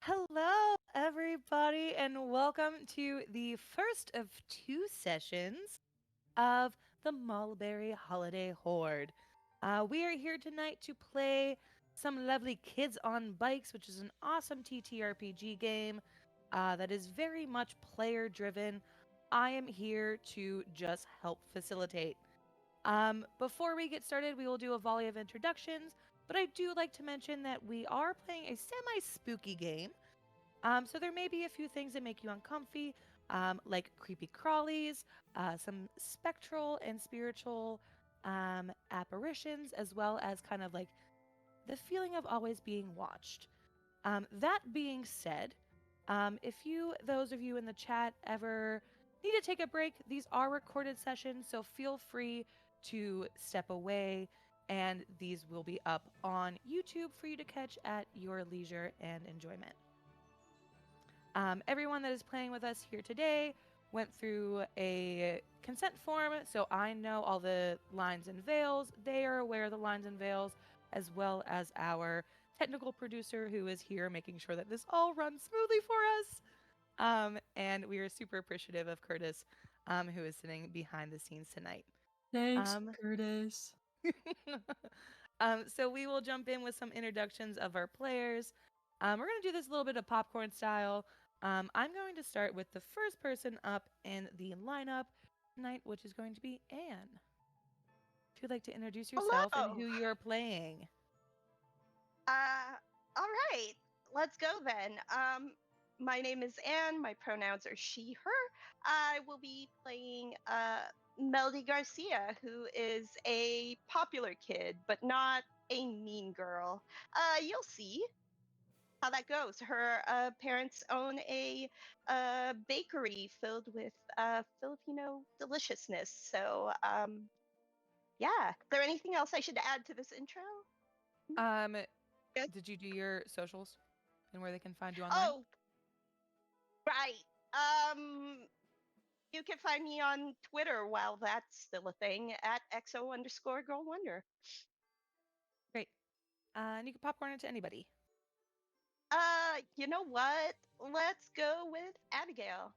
Hello, everybody, and welcome to the first of two sessions of the Mulberry Holiday Hoard. We are here tonight to play some lovely Kids on Bikes, which is an awesome TTRPG game that is very much player driven. I am here to just help facilitate. Before we get started, we will do a volley of introductions, but I do like to mention that we are playing a semi spooky game. So there may be a few things that make you uncomfy, like creepy crawlies, some spectral and spiritual apparitions, as well as kind of like the feeling of always being watched. That being said, if those of you in the chat, ever need to take a break, these are recorded sessions, so feel free to step away, and these will be up on YouTube for you to catch at your leisure and enjoyment. Everyone that is playing with us here today went through a consent form, so I know all the lines and veils. They are aware of the lines and veils, as well as our technical producer who is here making sure that this all runs smoothly for us. And we are super appreciative of Curtis, who is sitting behind the scenes tonight. Thanks, Curtis. So we will jump in with some introductions of our players. We're going to do this a little bit of popcorn style. I'm going to start with the first person up in the lineup tonight, which is going to be Anne. If you'd like to introduce yourself and Hello. who you're playing. All right. Let's go then. My name is Anne. My pronouns are she, her. I will be playing Melody Garcia, who is a popular kid, but not a mean girl. You'll see how that goes. Her parents own a bakery filled with Filipino deliciousness. So, yeah. Is there anything else I should add to this intro? Good. Did you do your socials and where they can find you online? Oh, right. You can find me on Twitter while that's still a thing at XO_Girl Wonder. Great. And you can popcorn it to anybody. You know what? Let's go with Abigail.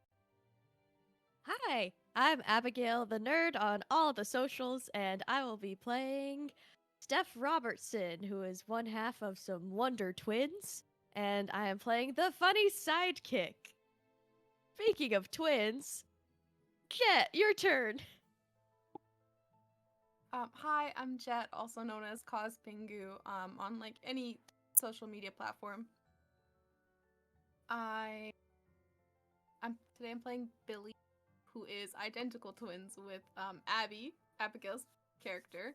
Hi, I'm Abigail the Nerd on all the socials, and I will be playing Steph Robertson, who is one half of some Wonder Twins, and I am playing the funny sidekick. Speaking of twins, Jet, your turn. Hi, I'm Jet, also known as Cos Pingu, on like any social media platform. I'm playing Billie, who is identical twins with Abigail's character.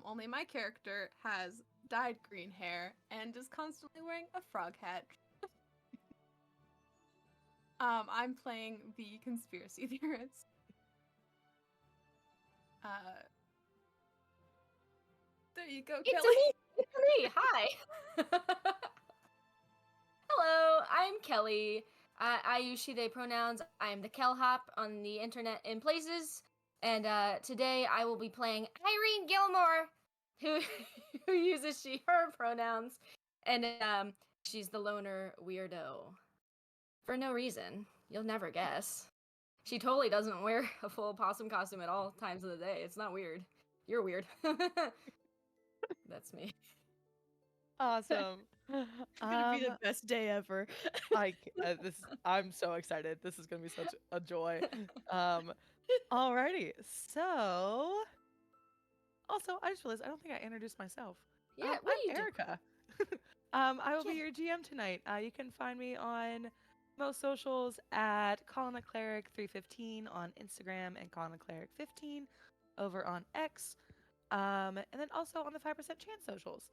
Only my character has dyed green hair and is constantly wearing a frog hat. I'm playing the conspiracy theorist. There you go, Kelly. It's me. Hi. Hello, I'm Kelly. I use she/they pronouns. I'm the Kellhop on the internet in places. And today I will be playing Irene Gilmore, who who uses she/her pronouns. And she's the loner weirdo. For no reason. You'll never guess. She totally doesn't wear a full possum costume at all times of the day. It's not weird. You're weird. That's me. Awesome. It's gonna be the best day ever. I'm so excited. This is gonna be such a joy. Alrighty. So, also, I just realized I don't think I introduced myself. Yeah, what I'm are you doing? Erica. I will be Yeah. your GM tonight. You can find me on most socials at Colin the Cleric 315 on Instagram and Colin the Cleric 15 over on X. And then also on the 5% Chance socials.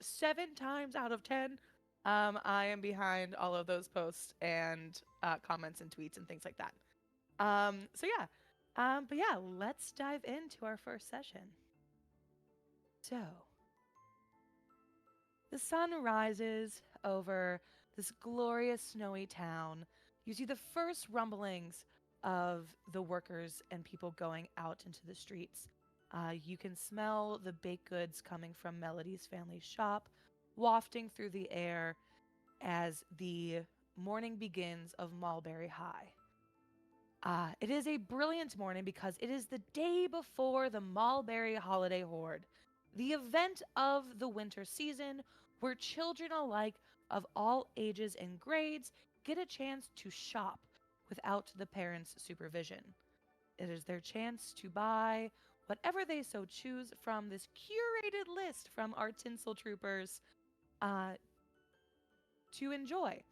7 times out of 10, I am behind all of those posts and comments and tweets and things like that. So yeah. But yeah, let's dive into our first session. So, the sun rises over this glorious snowy town. You see the first rumblings of the workers and people going out into the streets. You can smell the baked goods coming from Melody's family shop. wafting through the air as the morning begins of Mulberry High. It is a brilliant morning because it is the day before the Mulberry Holiday Hoard, the event of the winter season where children alike of all ages and grades get a chance to shop without the parents' supervision. It is their chance to buy whatever they so choose from this curated list from our tinsel troopers uh, to enjoy,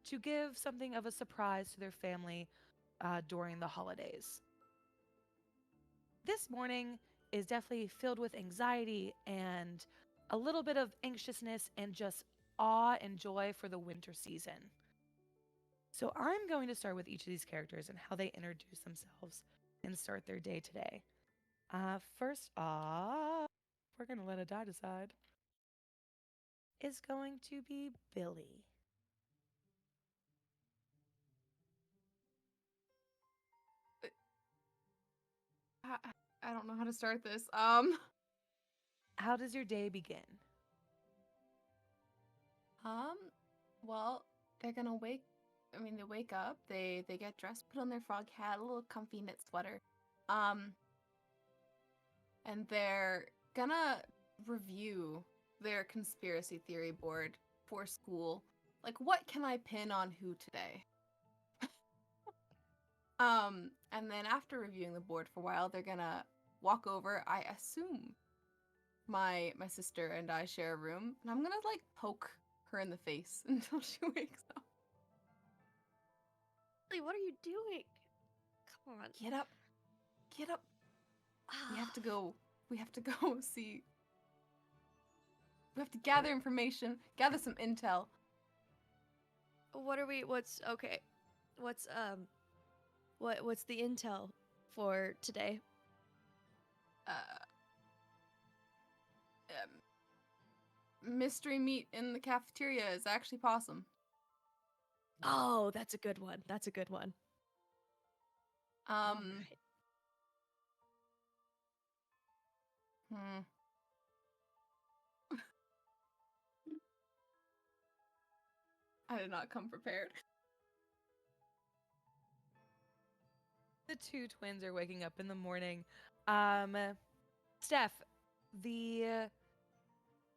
to give something of a surprise to their family during the holidays. This morning is definitely filled with anxiety and a little bit of anxiousness and just awe and joy for the winter season. So I'm going to start with each of these characters and how they introduce themselves and start their day today. First off, we're going to let a die decide, is going to be Billy. I, I don't know how to start this. How does your day begin? Um, well, they're gonna wake. I mean, they wake up. They get dressed, put on their frog hat, a little comfy knit sweater. Um, and they're gonna review their conspiracy theory board for school. Like, what can I pin on who today? And then after reviewing the board for a while, they're gonna walk over. I assume my sister and I share a room, and I'm gonna like poke her in the face until she wakes up. Billy, what are you doing? Come on. Get up, get up. We have to go. We have to go see. We have to gather information, gather some intel. What's okay? What's what's the intel for today? Mystery meat in the cafeteria is actually possum. Oh, that's a good one. That's a good one. All right. Hmm. I did not come prepared. The two twins are waking up in the morning. Steph, the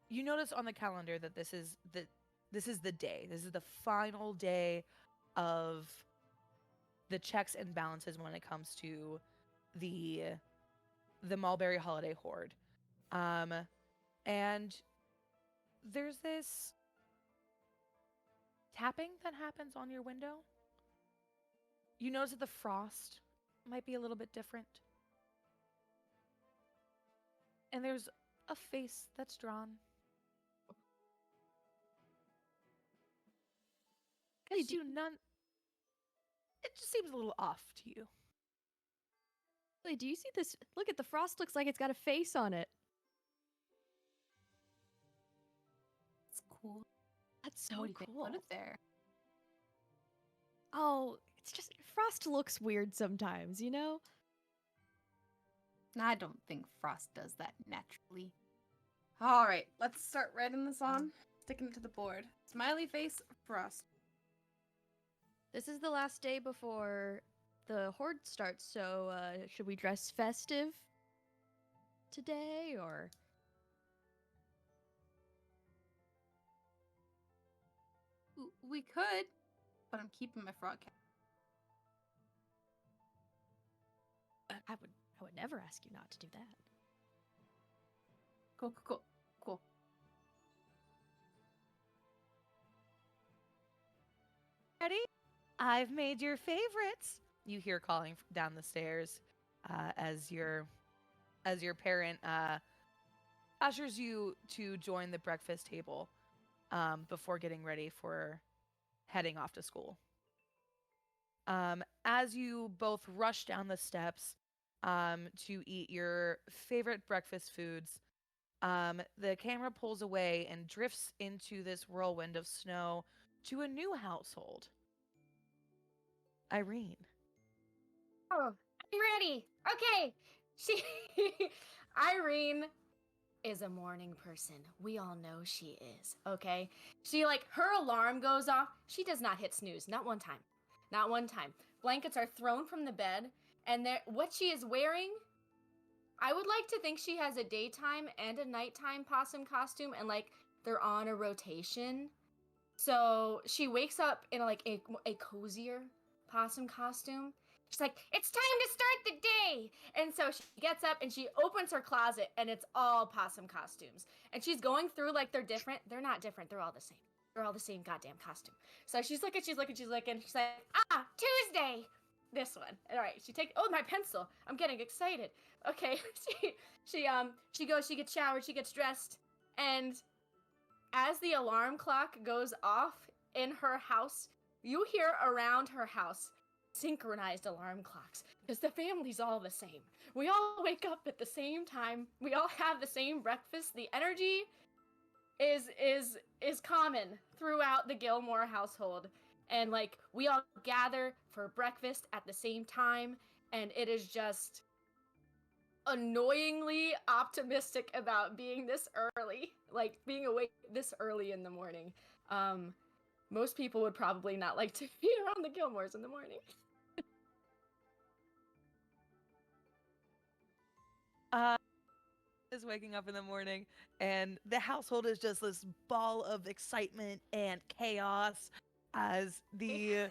you notice on the calendar that this is the day. This is the final day of the checks and balances when it comes to the Mulberry Holiday Hoard. And there's this tapping that happens on your window. You notice that the frost might be a little bit different. And there's a face that's drawn. Hey, Gives you none. It just seems a little off to you. Billy, do you see this? Look at the frost. Looks like it's got a face on it. It's cool. That's so What do you think? cool. Put it there. Oh, it's just frost looks weird sometimes, you know? I don't think Frost does that naturally. All right, let's start writing this on. Sticking it to the board. Smiley face, Frost. This is the last day before the horde starts, so should we dress festive today or We could, but I'm keeping my frog cap. I would never ask you not to do that. Cool. Ready? I've made your favorites. You hear calling down the stairs as your parent ushers you to join the breakfast table before getting ready for heading off to school. As you both rush down the steps to eat your favorite breakfast foods, the camera pulls away and drifts into this whirlwind of snow to a new household. Irene. Oh, I'm ready. Okay. She Irene is a morning person. We all know she is, okay? She, like, her alarm goes off. She does not hit snooze. Not one time. Not one time. Blankets are thrown from the bed, and what she is wearing, I would like to think she has a daytime and a nighttime possum costume, and, like, they're on a rotation. So she wakes up in, like, a cozier possum costume. She's like, it's time to start the day! And so she gets up and she opens her closet and it's all possum costumes. And she's going through like they're different. They're not different. They're all the same. They're all the same goddamn costume. So she's looking, she's like, Tuesday! This one. All right, oh, my pencil. I'm getting excited. Okay, she goes, she gets showered, she gets dressed. And as the alarm clock goes off in her house, you hear around her house synchronized alarm clocks, because the family's all the same. We all wake up at the same time. We all have the same breakfast. The energy is common throughout the Gilmore household, and like we all gather for breakfast at the same time, and it is just annoyingly optimistic about being this early, like being awake this early in the morning. Most people would probably not like to be around the Gilmores in the morning. Is waking up in the morning, and the household is just this ball of excitement and chaos as the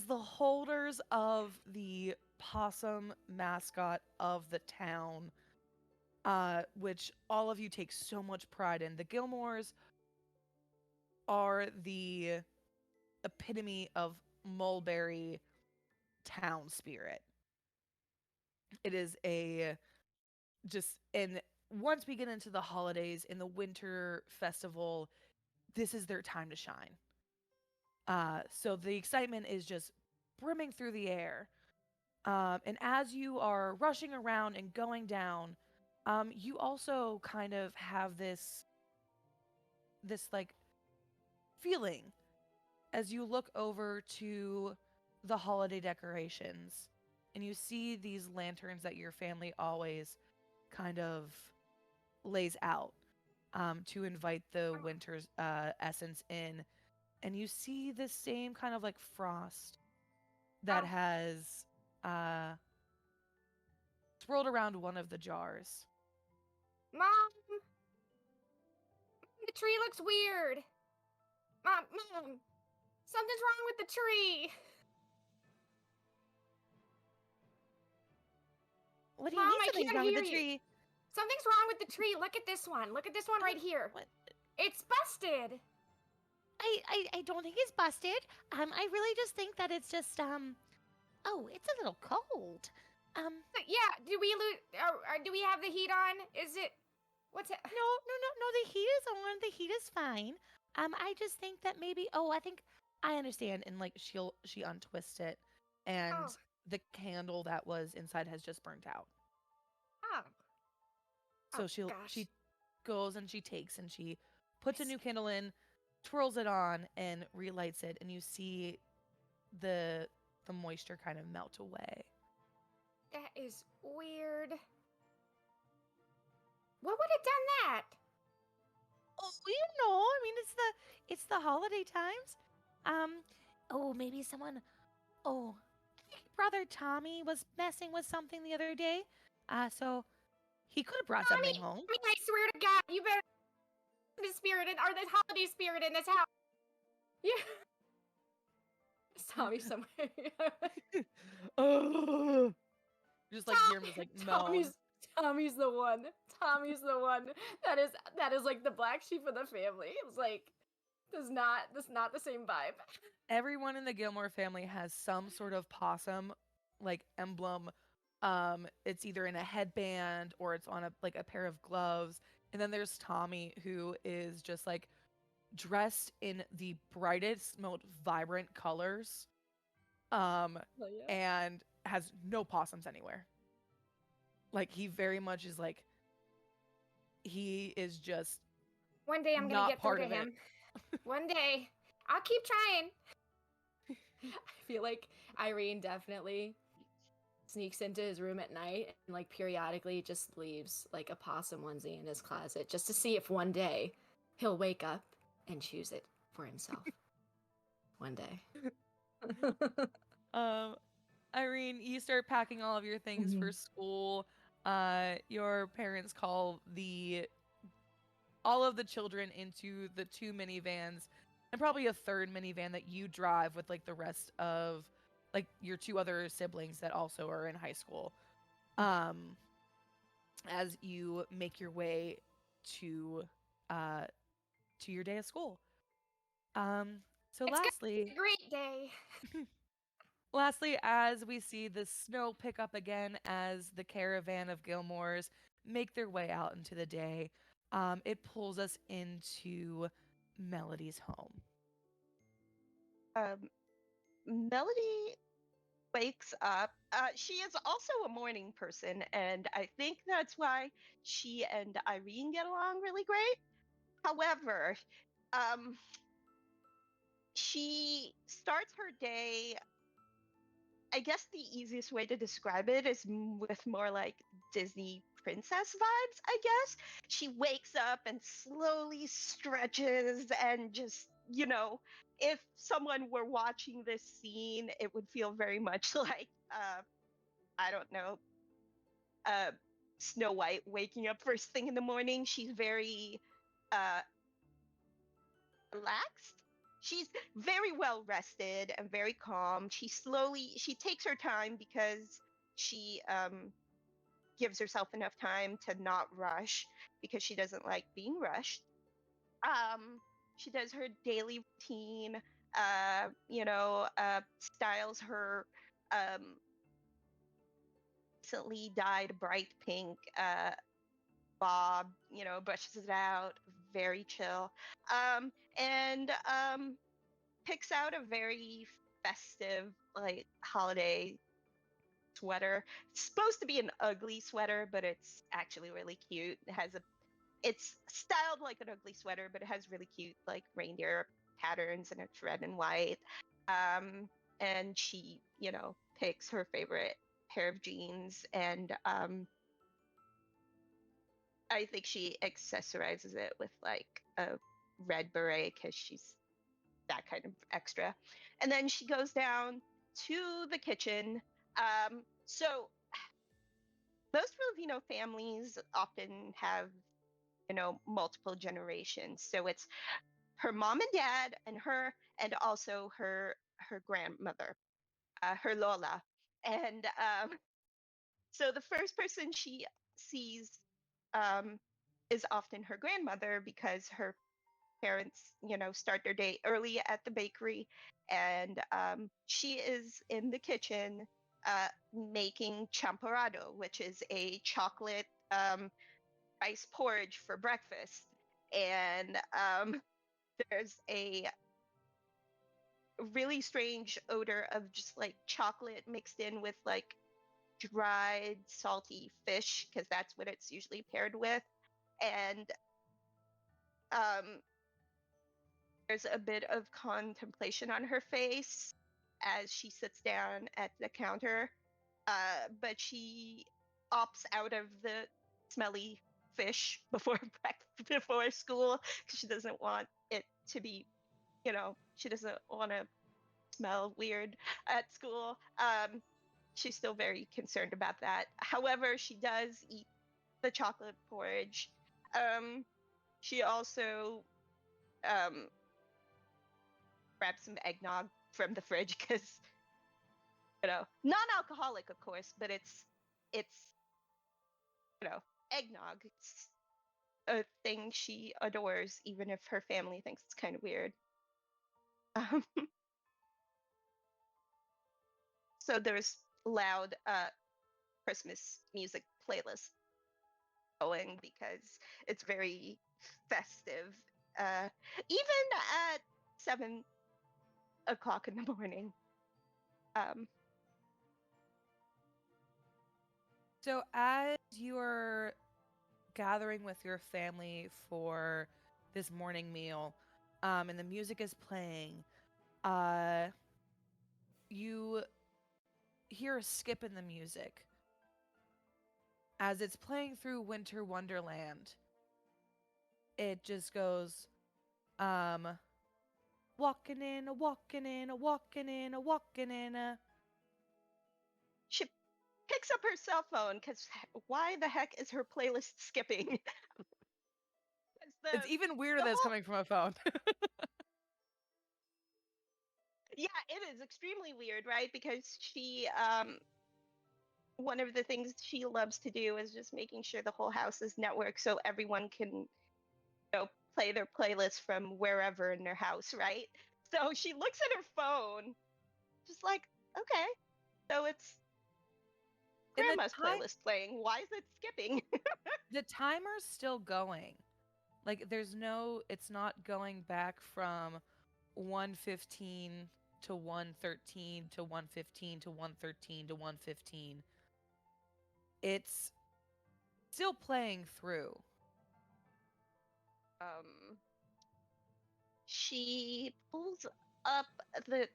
holders of the possum mascot of the town, which all of you take so much pride in. The Gilmores are the epitome of Mulberry town spirit. It is and once we get into the holidays in the winter festival, this is their time to shine. So the excitement is just brimming through the air. And as you are rushing around and going down, you also kind of have this like feeling as you look over to the holiday decorations and you see these lanterns that your family always kind of lays out to invite the winter's essence in, and you see the same kind of like frost that has swirled around one of the jars. Mom, the tree looks weird. Mom, something's wrong with the tree. What do you Mom, mean I something's can't wrong with hear the you. tree? Something's wrong with the tree. Look at this one. Look at this one right here. What? It's busted. I don't think it's busted. I really just think that it's just oh, it's a little cold. But yeah, do we lose? Do we have the heat on? Is it? What's it? No. The heat is on. The heat is fine. I just think that maybe. Oh, I think I understand. And like she untwists it, and Oh. the candle that was inside has just burnt out. Oh. So Oh, she gosh. goes and she takes and she puts a I new see. candle in, twirls it on, and relights it, and you see the moisture kind of melt away. That is weird. What would have done that? oh, I mean, it's the holiday times. Oh, maybe someone. Oh, I think brother Tommy was messing with something the other day. So he could have brought something home. I mean, I swear to God, you better the spirit in, or the holiday spirit in this house. Yeah. It's Tommy somewhere. Oh, just like hear him just like moan. Tommy's the one. Tommy's the one. That is like the black sheep of the family. It's like that's not the same vibe. Everyone in the Gilmore family has some sort of possum like emblem. It's either in a headband or it's on a pair of gloves. And then there's Tommy, who is just like dressed in the brightest, most vibrant colors. Oh, yeah. And has no possums anywhere. Like he very much is like he is just One day I'm gonna not get through part to of it. him. One day. I'll keep trying. I feel like Irene definitely sneaks into his room at night and like periodically just leaves like a possum onesie in his closet just to see if one day he'll wake up and choose it for himself. One day. Irene, you start packing all of your things for school. Your parents call all of the children into the 2 minivans and probably a third minivan that you drive with like the rest of like your 2 other siblings that also are in high school. As you make your way to uh to your day of school. So It's gonna lastly, be a great day. Lastly, as we see the snow pick up again as the caravan of Gilmores make their way out into the day, it pulls us into Melody's home. Melody wakes up. She is also a morning person, and I think that's why she and Irene get along really great. However, um, she starts her day. I guess the easiest way to describe it is with more like Disney princess vibes, I guess. She wakes up and slowly stretches and just, if someone were watching this scene, it would feel very much like, I don't know, uh, Snow White waking up first thing in the morning. She's very uh, relaxed. She's very well rested and very calm. She takes her time because she gives herself enough time to not rush because she doesn't like being rushed. She does her daily routine, styles her recently dyed bright pink bob, brushes it out, very chill. And picks out a very festive, like, holiday sweater. It's supposed to be an ugly sweater, but it's actually really cute. It's styled like an ugly sweater, but it has really cute, like, reindeer patterns, and it's red and white. And she, picks her favorite pair of jeans, and I think she accessorizes it with like a red beret because she's that kind of extra. And then she goes down to the kitchen. So most Filipino families often have, multiple generations. So it's her mom and dad and her, and also her grandmother, her Lola. And so the first person she sees um, is often her grandmother because her parents, start their day early at the bakery, and she is in the kitchen making champorado, which is a chocolate rice porridge for breakfast. And there's a really strange odor of just like chocolate mixed in with like dried salty fish because that's what it's usually paired with. And um, there's a bit of contemplation on her face as she sits down at the counter, but she opts out of the smelly fish before before school because she doesn't want it to be, she doesn't want to smell weird at school. She's still very concerned about that. However, she does eat the chocolate porridge. She also um, grab some eggnog from the fridge because, non-alcoholic, of course, but it's eggnog. It's a thing she adores, even if her family thinks it's kind of weird. Um, so there's loud Christmas music playlist going because it's very festive, even at 7 o'clock in the morning. Um, So as you are gathering with your family for this morning meal, and the music is playing, you hear a skip in the music as it's playing through Winter Wonderland. It just goes, walking in, a walking in, a walking in, a walking in, a. She picks up her cell phone because why the heck is her playlist skipping? It's even weirder the that it's whole- coming from a phone. Yeah, it is extremely weird, right? Because she, one of the things she loves to do is just making sure the whole house is networked so everyone can, play their playlist from wherever in their house, right? So she looks at her phone, just like, okay, so it's And grandma's playlist playing. Why is it skipping? the timer's still going. Like it's not going back from 1:15 to 1:13 to 1:15 to 1:13 to 1:15. It's still playing through. She pulls up the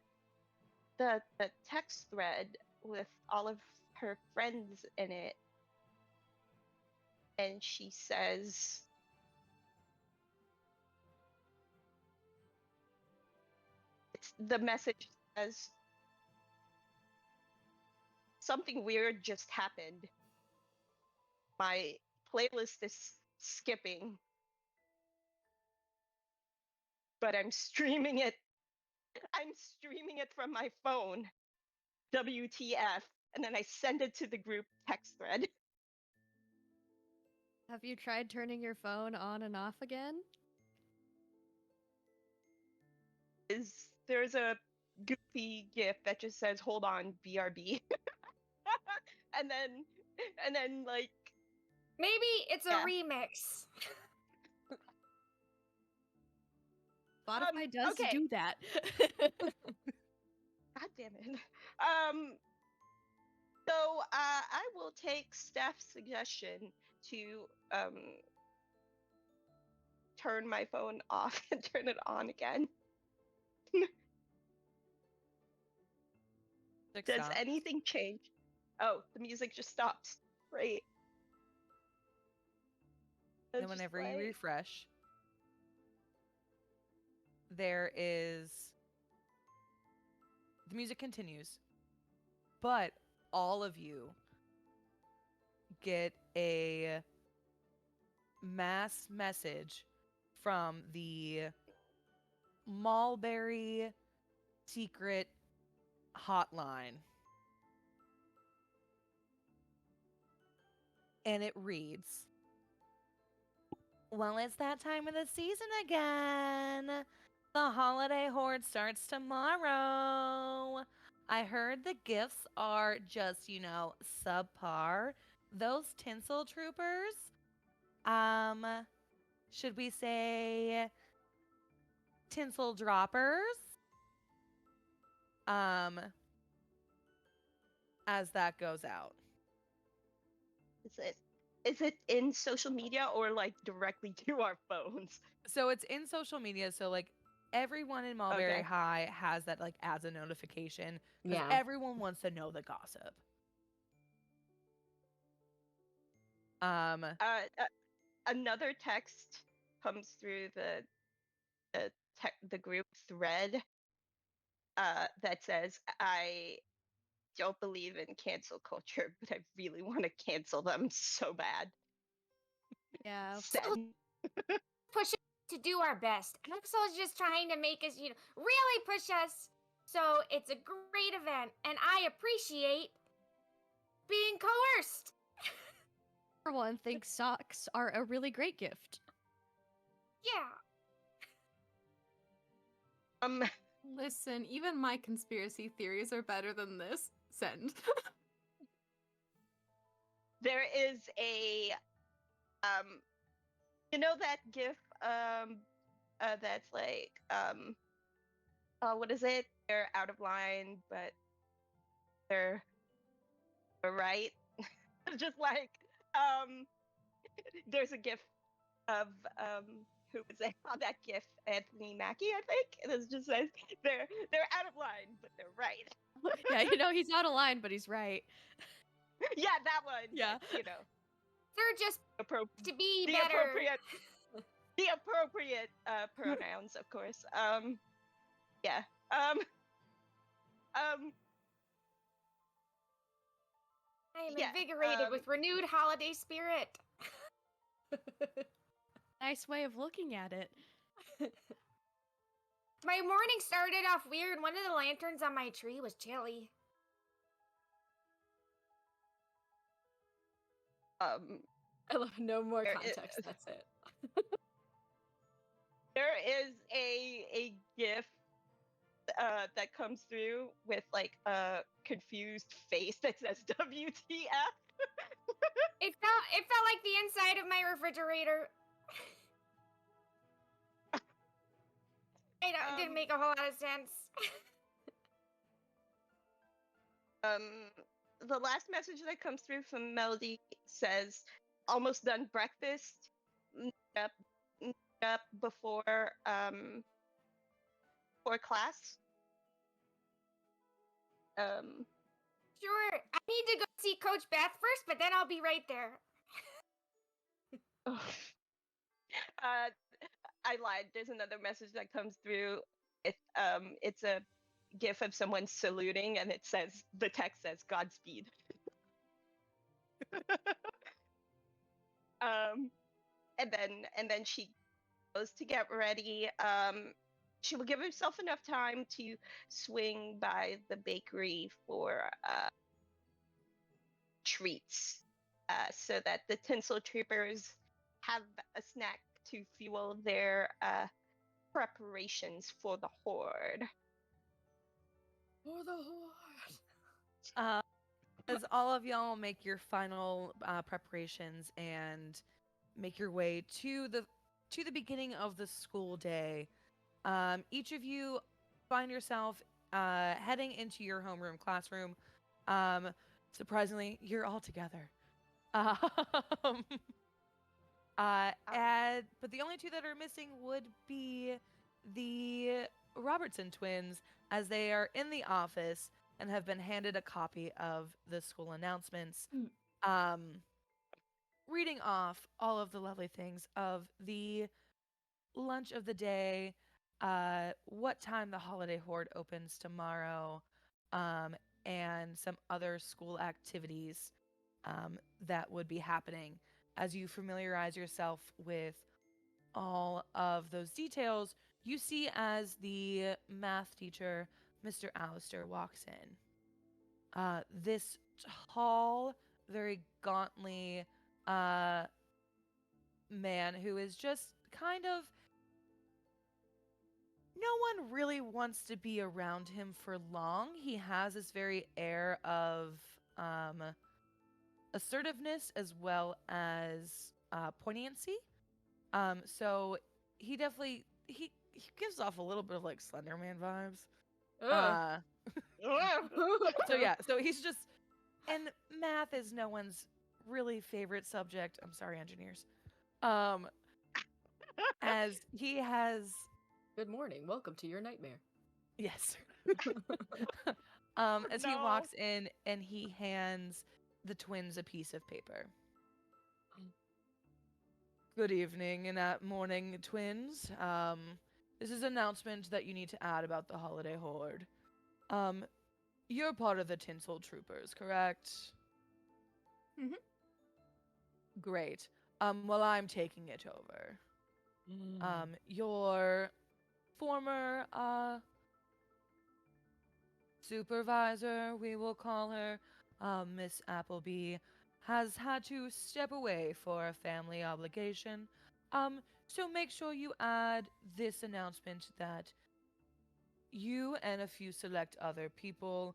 text thread with all of her friends in it, and she says, the message says, something weird just happened. My playlist is skipping, but I'm streaming it from my phone. WTF. And then I send it to the group text thread. Have you tried turning your phone on and off again? There's a goofy gif that just says hold on BRB. and then like Maybe it's a Yeah. remix. Spotify does okay. do that. God damn it. So I will take Steph's suggestion to turn my phone off and turn it on again. Does Stop. anything change? Oh, the music just stopped. Great. So And just whenever you like- refresh, there is the music continues, but all of you get a mass message from the Mulberry secret hotline. And it reads, well, it's that time of the season again. The holiday hoard starts tomorrow. I heard the gifts are just, subpar. Those tinsel troopers, should we say tinsel droppers? As that goes out. Is it in social media or like directly to our phones? So it's in social media. So like everyone in Mulberry Okay. High has that like as a notification because Yeah. everyone wants to know the gossip. Another text comes through the group thread that says, I don't believe in cancel culture, but I really want to cancel them so bad. Yeah. Send. Push it to do our best. Axel's just trying to make us, really push us. So it's a great event, and I appreciate being coerced. Everyone thinks socks are a really great gift. Yeah. Listen, even my conspiracy theories are better than this. Send. There is a that gif that's like what is it? They're out of line, but they're right. Just like there's a gif of who was it on that gif? Anthony Mackie, I think. And it just says they're out of line, but they're right. Yeah, he's out of line, but he's right. Yeah, that one. Yeah. They're just to be The better. appropriate pronouns, of course. Yeah. I am yeah, invigorated with renewed holiday spirit. Nice way of looking at it. My morning started off weird. One of the lanterns on my tree was chilly. I love no more There context. That's it. there is a GIF that comes through with like a confused face that says WTF. It felt like the inside of my refrigerator. It didn't make a whole lot of sense. The last message that comes through from Melody says, "Almost done breakfast. Up before for class." Sure, I need to go see Coach Beth first, but then I'll be right there. I lied. There's another message that comes through. It's a GIF of someone saluting, and the text says Godspeed. And then she goes to get ready. She will give herself enough time to swing by the bakery for treats, so that the tinsel troopers have a snack to fuel their preparations for the Hoard. For the Hoard. As all of y'all make your final preparations and make your way to the beginning of the school day, each of you find yourself heading into your homeroom classroom. Surprisingly, you're all together. But the only two that are missing would be the Robertson twins, as they are in the office and have been handed a copy of the school announcements, reading off all of the lovely things of the lunch of the day, what time the holiday hoard opens tomorrow, and some other school activities that would be happening. As you familiarize yourself with all of those details, you see as the math teacher, Mr. Allister, walks in. This tall, very gauntly man who is just kind of. No one really wants to be around him for long. He has this very air of assertiveness as well as poignancy. So he definitely he gives off a little bit of like Slenderman vibes. So yeah, so he's just, and math is no one's really favorite subject. I'm sorry, engineers. As he has. Good morning. Welcome to your nightmare. Yes. As he walks in and he hands the twins a piece of paper. Good evening and morning, twins. This is an announcement that you need to add about the holiday hoard. You're part of the Tinsel Troopers, correct? Mm-hmm. Great. Well, I'm taking it over. Your former supervisor, we will call her, Miss Appleby, has had to step away for a family obligation. So make sure you add this announcement that you and a few select other people,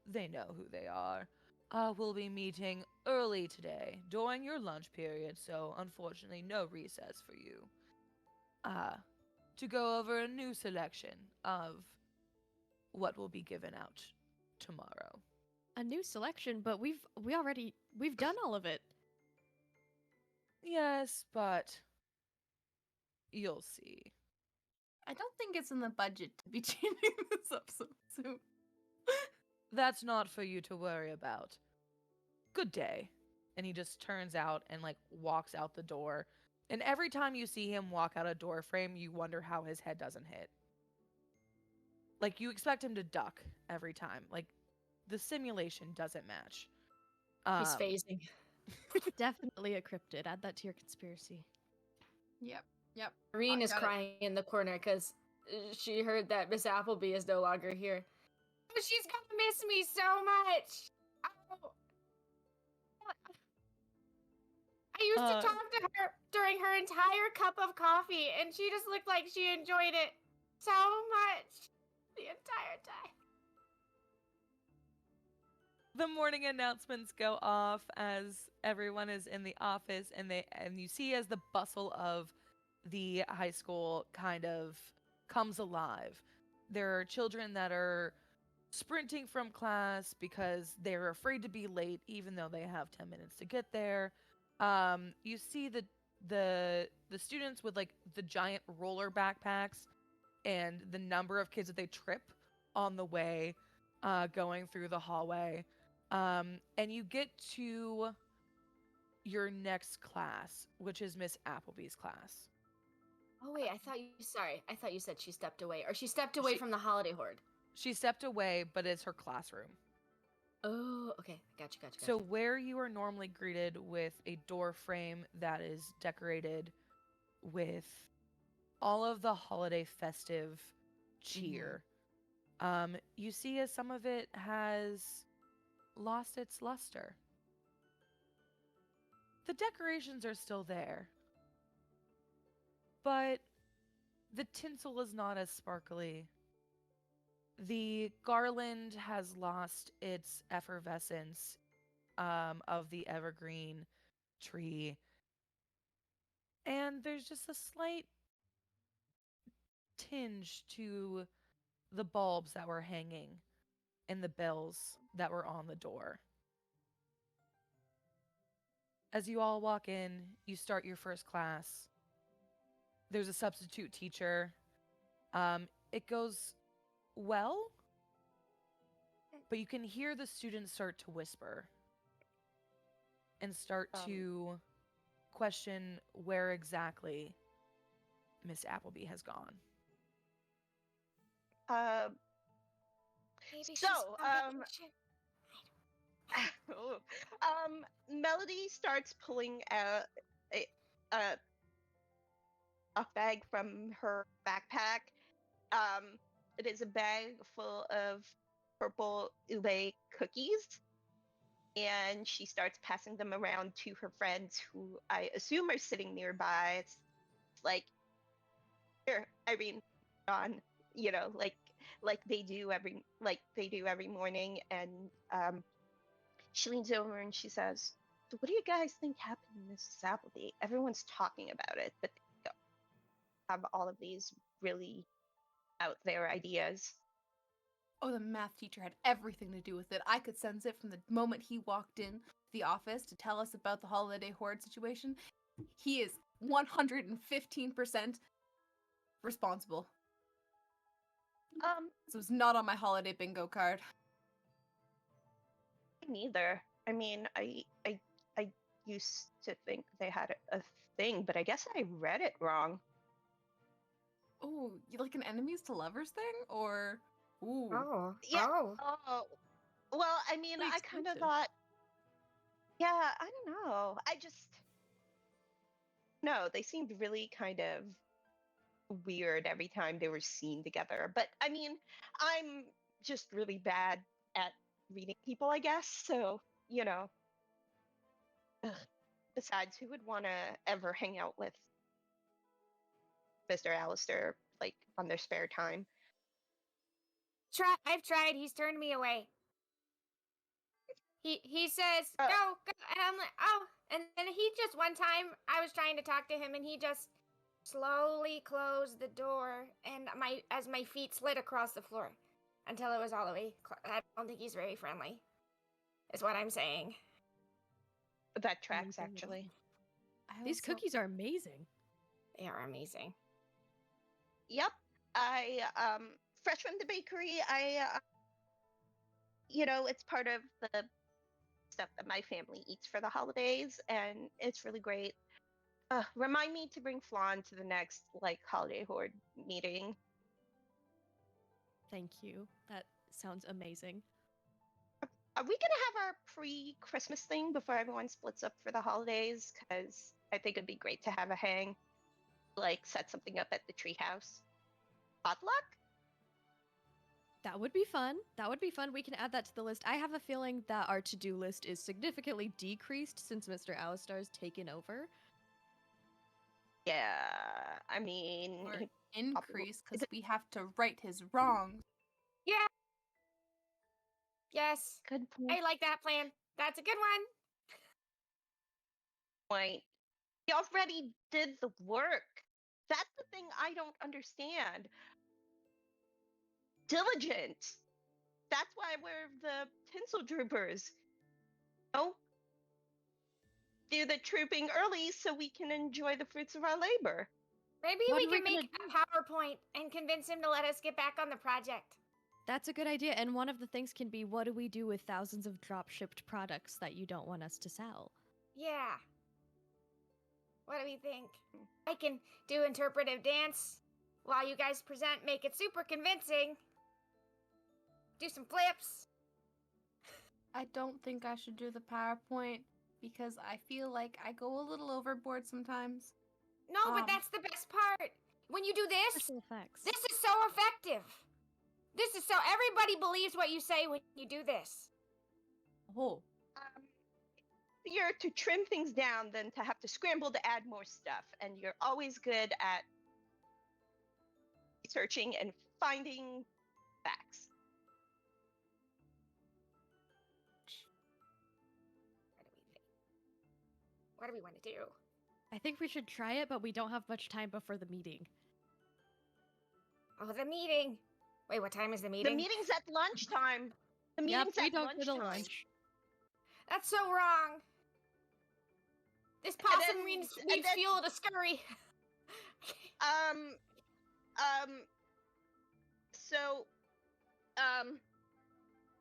they know who they are, will be meeting early today during your lunch period, so unfortunately no recess for you. To go over a new selection of what will be given out tomorrow. A new selection, but we've done all of it. Yes, but you'll see. I don't think it's in the budget to be changing this up so soon. That's not for you to worry about. Good day. And he just turns out and like walks out the door. And every time you see him walk out a door frame, you wonder how his head doesn't hit. Like you expect him to duck every time. Like the simulation doesn't match. He's phasing. Definitely a cryptid. Add that to your conspiracy. Yep. Yep. Irene is got it. crying in the corner because she heard that Miss Appleby is no longer here. Oh, she's gonna miss me so much. Oh. I used to talk to her during her entire cup of coffee, and she just looked like she enjoyed it so much the entire time. The morning announcements go off as everyone is in the office, and you see as the bustle of the high school kind of comes alive. There are children that are sprinting from class because they're afraid to be late even though they have 10 minutes to get there. You see the students with like the giant roller backpacks and the number of kids that they trip on the way going through the hallway. And you get to your next class, which is Miss Appleby's class. Oh wait, I thought you said she stepped away, or she stepped away from the holiday horde. She stepped away, but it's her classroom. Oh, okay, gotcha. So where you are normally greeted with a door frame that is decorated with all of the holiday festive cheer, you see as some of it has lost its luster. The decorations are still there, but the tinsel is not as sparkly. The garland has lost its effervescence of the evergreen tree. And there's just a slight tinge to the bulbs that were hanging and the bells that were on the door. As you all walk in, you start your first class. There's a substitute teacher. It goes well, but you can hear the students start to whisper and start to question where exactly Miss Appleby has gone. Maybe So, she's Melody starts pulling out a bag from her backpack. It is a bag full of purple ube cookies, and she starts passing them around to her friends, who I assume are sitting nearby. It's like, here, Irene, on, like they do every morning, and she leans over and she says, "So what do you guys think happened to Mrs. Appleby? Everyone's talking about it, but they have all of these really out there ideas." Oh, the math teacher had everything to do with it. I could sense it from the moment he walked in the office to tell us about the holiday horde situation. He is 115% responsible. This was not on my holiday bingo card. Neither. I mean, I used to think they had a thing, but I guess I read it wrong. Oh, you like an enemies to lovers thing? Or, ooh. Oh. Yeah. Oh. Oh. Well, I mean, Pretty I kind of expensive. thought. Yeah, I don't know. No, they seemed really kind of weird every time they were seen together. But I mean, I'm just really bad at reading people, I guess. So, Ugh. Besides, who would want to ever hang out with Mr. Alistair, like, on their spare time? I've tried. He's turned me away. He says, Oh. go, and I'm like, oh. And then he just, one time, I was trying to talk to him, and he just slowly closed the door, and as my feet slid across the floor until it was all the way. I don't think he's very friendly, is what I'm saying. That tracks, actually. These cookies are amazing. They are amazing. Yep. Fresh from the bakery, it's part of the stuff that my family eats for the holidays, and it's really great. Remind me to bring flan to the next holiday horde meeting. Thank you. That sounds amazing. Are we gonna have our pre-Christmas thing before everyone splits up for the holidays? Because I think it'd be great to have a hang, set something up at the treehouse. Potluck? That would be fun. That would be fun. We can add that to the list. I have a feeling that our to-do list is significantly decreased since Mr. Alistar's taken over. Yeah, I mean, Or increase because we have to right his wrongs. Yeah. Yes. good I like that plan. That's a good one. point. He already did the work. That's the thing I don't understand. Diligent. That's why we're the tinsel troopers. Oh, do the trooping early so we can enjoy the fruits of our labor. Maybe What we are we can gonna make a PowerPoint and convince him to let us get back on the project. That's a good idea. And one of the things can be, what do we do with thousands of drop-shipped products that you don't want us to sell? Yeah. What do we think? I can do interpretive dance while you guys present, make it super convincing. Do some flips. I don't think I should do the PowerPoint because I feel like I go a little overboard sometimes. No, but that's the best part. When you do this, Special effects. this is so effective. This is so everybody believes what you say when you do this. Oh. Easier to trim things down than to have to scramble to add more stuff, and you're always good at researching and finding facts. What do we want to do? I think we should try it, but we don't have much time before the meeting. Oh, the meeting. Wait, what time is the meeting? The meeting's at lunchtime. The meeting's we at don't go to lunchtime. lunch. That's so wrong. This possum needs fuel to scurry. So,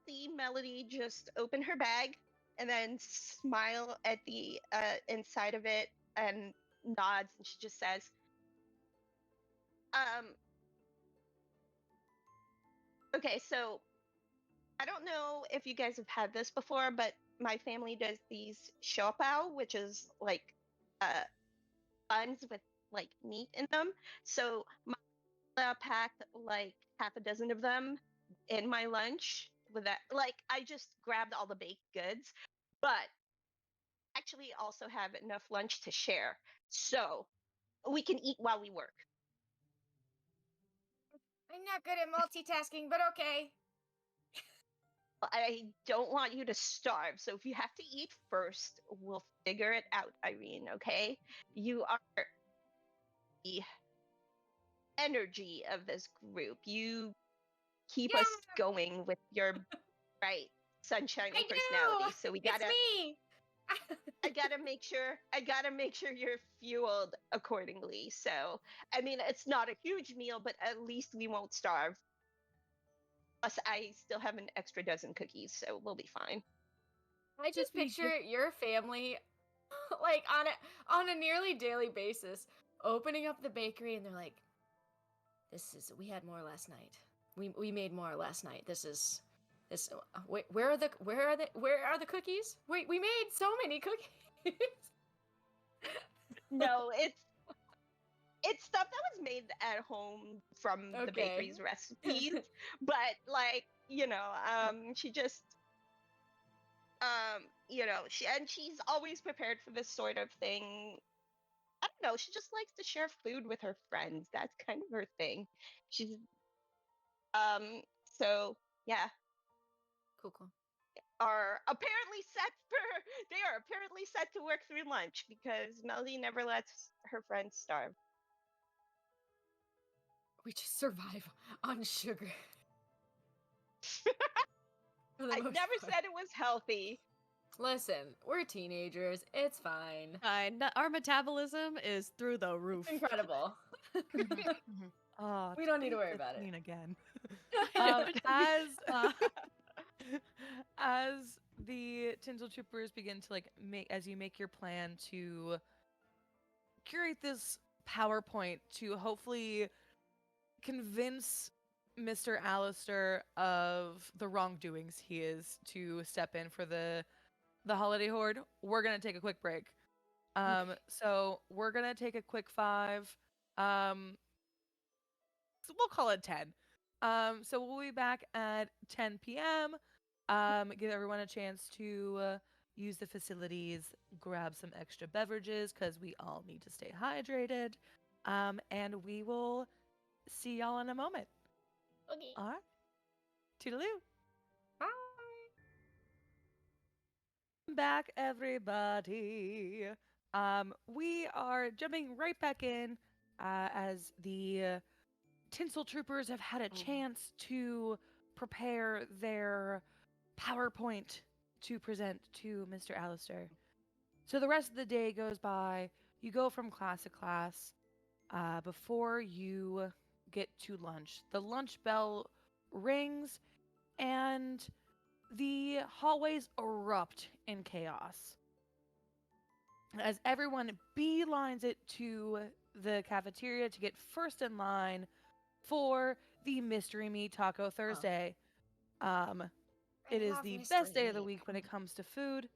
see Melody just open her bag and then smile at the inside of it and nods, and she just says, okay, so I don't know if you guys have had this before, but my family does these siopao, which is buns with meat in them. So my packed half a dozen of them in my lunch with that. I just grabbed all the baked goods, but actually also have enough lunch to share, so we can eat while we work. I'm not good at multitasking, but okay. I don't want you to starve, so if you have to eat first, we'll figure it out, Irene, okay? You are the energy of this group. You keep us going with your bright, sunshiny personality. So we gotta. It's me. I gotta make sure you're fueled accordingly. So, I mean, it's not a huge meal, but at least we won't starve. Plus, I still have an extra dozen cookies, so we'll be fine. I just picture your family, on a nearly daily basis, opening up the bakery, and they're like, we had more last night. We made more last night. Wait, where are the cookies? Wait, we made so many cookies. No, it's stuff that was made at home from the bakery's recipes, but she just she's always prepared for this sort of thing. I don't know, she just likes to share food with her friends. That's kind of her thing. She's so yeah. Cool. They are apparently set to work through lunch because Melody never lets her friends starve. We just survive on sugar. I never said it was healthy. Listen, we're teenagers. It's fine. Fine. Our metabolism is through the roof. Incredible. Oh, We don't need to worry about it. Again. as the Tinsel Troopers begin to as you make your plan to curate this PowerPoint to hopefully convince Mr. Allister of the wrongdoings he is to step in for the holiday horde, we're gonna take a quick break. So we're gonna take a quick 5. So we'll call it 10. So we'll be back at 10 p.m. Give everyone a chance to use the facilities, grab some extra beverages because we all need to stay hydrated. And we will see y'all in a moment. Okay. All right. Toodaloo. Bye. Back, everybody. We are jumping right back in as the Tinsel Troopers have had a chance to prepare their PowerPoint to present to Mr. Allister. So the rest of the day goes by. You go from class to class before you get to lunch. The lunch bell rings and the hallways erupt in chaos as everyone beelines it to the cafeteria to get first in line for the Mystery Meat Taco Thursday. It is love the mystery best day of the meat. week when it comes to food.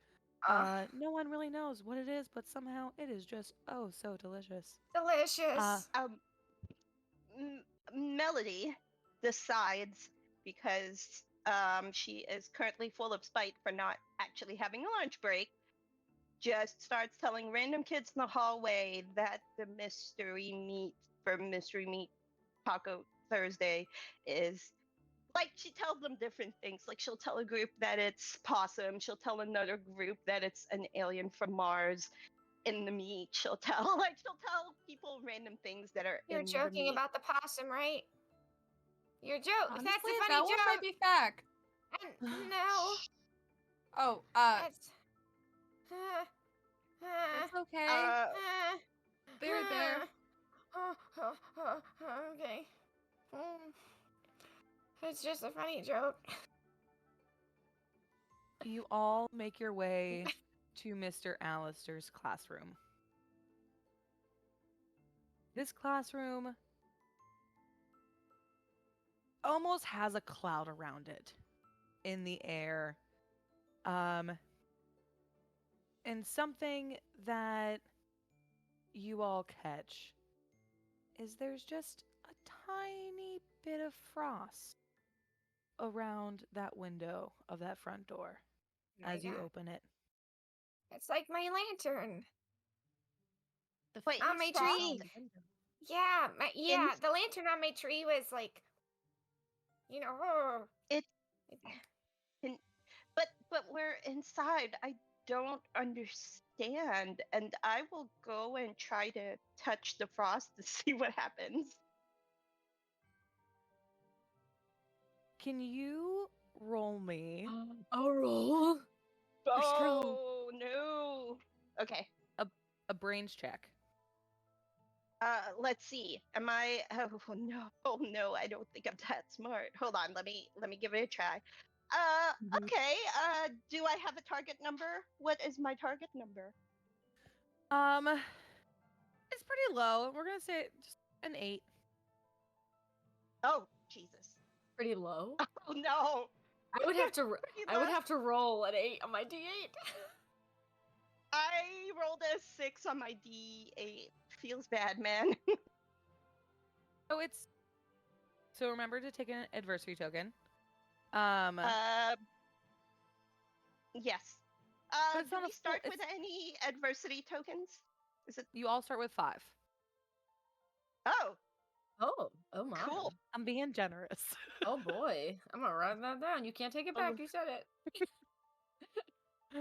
Ah. No one really knows what it is, but somehow it is just oh so delicious. Delicious. Melody decides because she is currently full of spite for not actually having a lunch break, just starts telling random kids in the hallway that the mystery meat for Mystery Meat Taco Thursday is like, she tells them different things. Like, she'll tell a group that it's possum, she'll tell another group that it's an alien from Mars in the meat. She'll tell people random things that are You're in the joking meat. about the possum, right? You're joking. Honestly, That's a that funny one might joke. be fact. No. Oh, That's. it's okay. Uh, They're there. Okay. It's just a funny joke. You all make your way to Mr. Allister's classroom. This classroom almost has a cloud around it in the air. And something that you all catch is there's just a tiny bit of frost around that window of that front door as you open it. It's like my lantern. Wait, On my frost? tree. Yeah, the lantern on my tree was like, but we're inside. I don't understand, and I will go and try to touch the frost to see what happens. Can you roll me A roll. Oh no. Okay. a brains check? Let's see. Am I? Oh no. Oh no. I don't think I'm that smart. Hold on. Let me give it a try. Okay. Do I have a target number? What is my target number? It's pretty low. We're gonna say just an 8. Oh Jesus. Pretty low. Oh no. I would have to. Pretty I would low. have to roll an 8 on my d8. I rolled a 6 on my D8. Feels bad, man. Oh, it's so remember to take an adversary token. Yes. But it's Do not a we start full- with any adversity tokens? Is it? you all start with 5. Oh, Oh my. cool. I'm being generous. Oh boy, I'm gonna write that down. You can't take it back. You said it.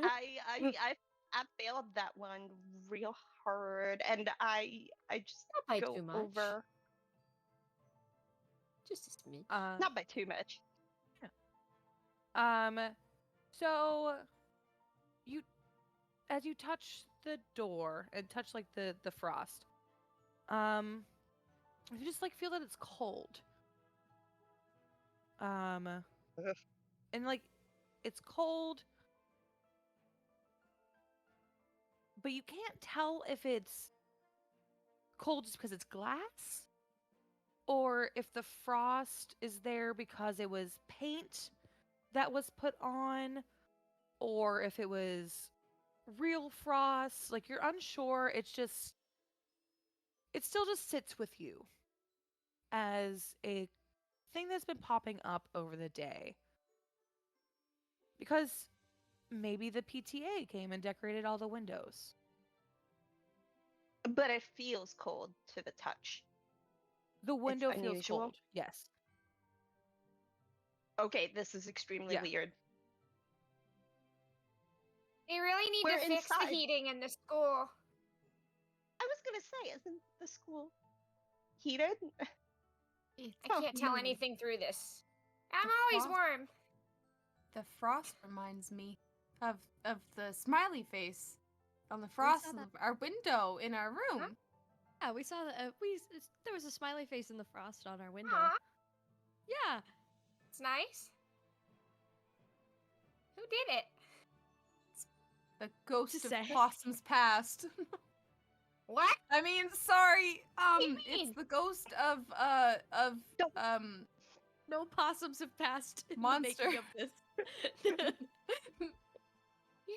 I failed that one real hard, and I just Not by go too much. over Just a smidge. not by too much. So you, as you touch the door and touch like the frost, you just like feel that it's cold. And like it's cold, but you can't tell if it's cold just because it's glass or if the frost is there because it was paint that was put on or if it was real frost. Like you're unsure. It still just sits with you as a thing that's been popping up over the day. Because maybe the PTA came and decorated all the windows. But it feels cold to the touch. The window feels unusual. cold. Yes. Okay, this is extremely Yeah. weird. They really need We're to fix the inside. heating in the school. I was gonna say, isn't the school heated? I Oh, can't tell no. anything through this. I'm The always frost- warm. The frost reminds me of the smiley face on the frost of our window in our room. Yeah, we saw that. There was a smiley face in the frost on our window. Aw, Yeah. it's nice. Who did it? The ghost Just of say. Possum's past. What? I mean, sorry. do you mean? It's the ghost of Don't- No possums have passed in the Monster. making of this. You're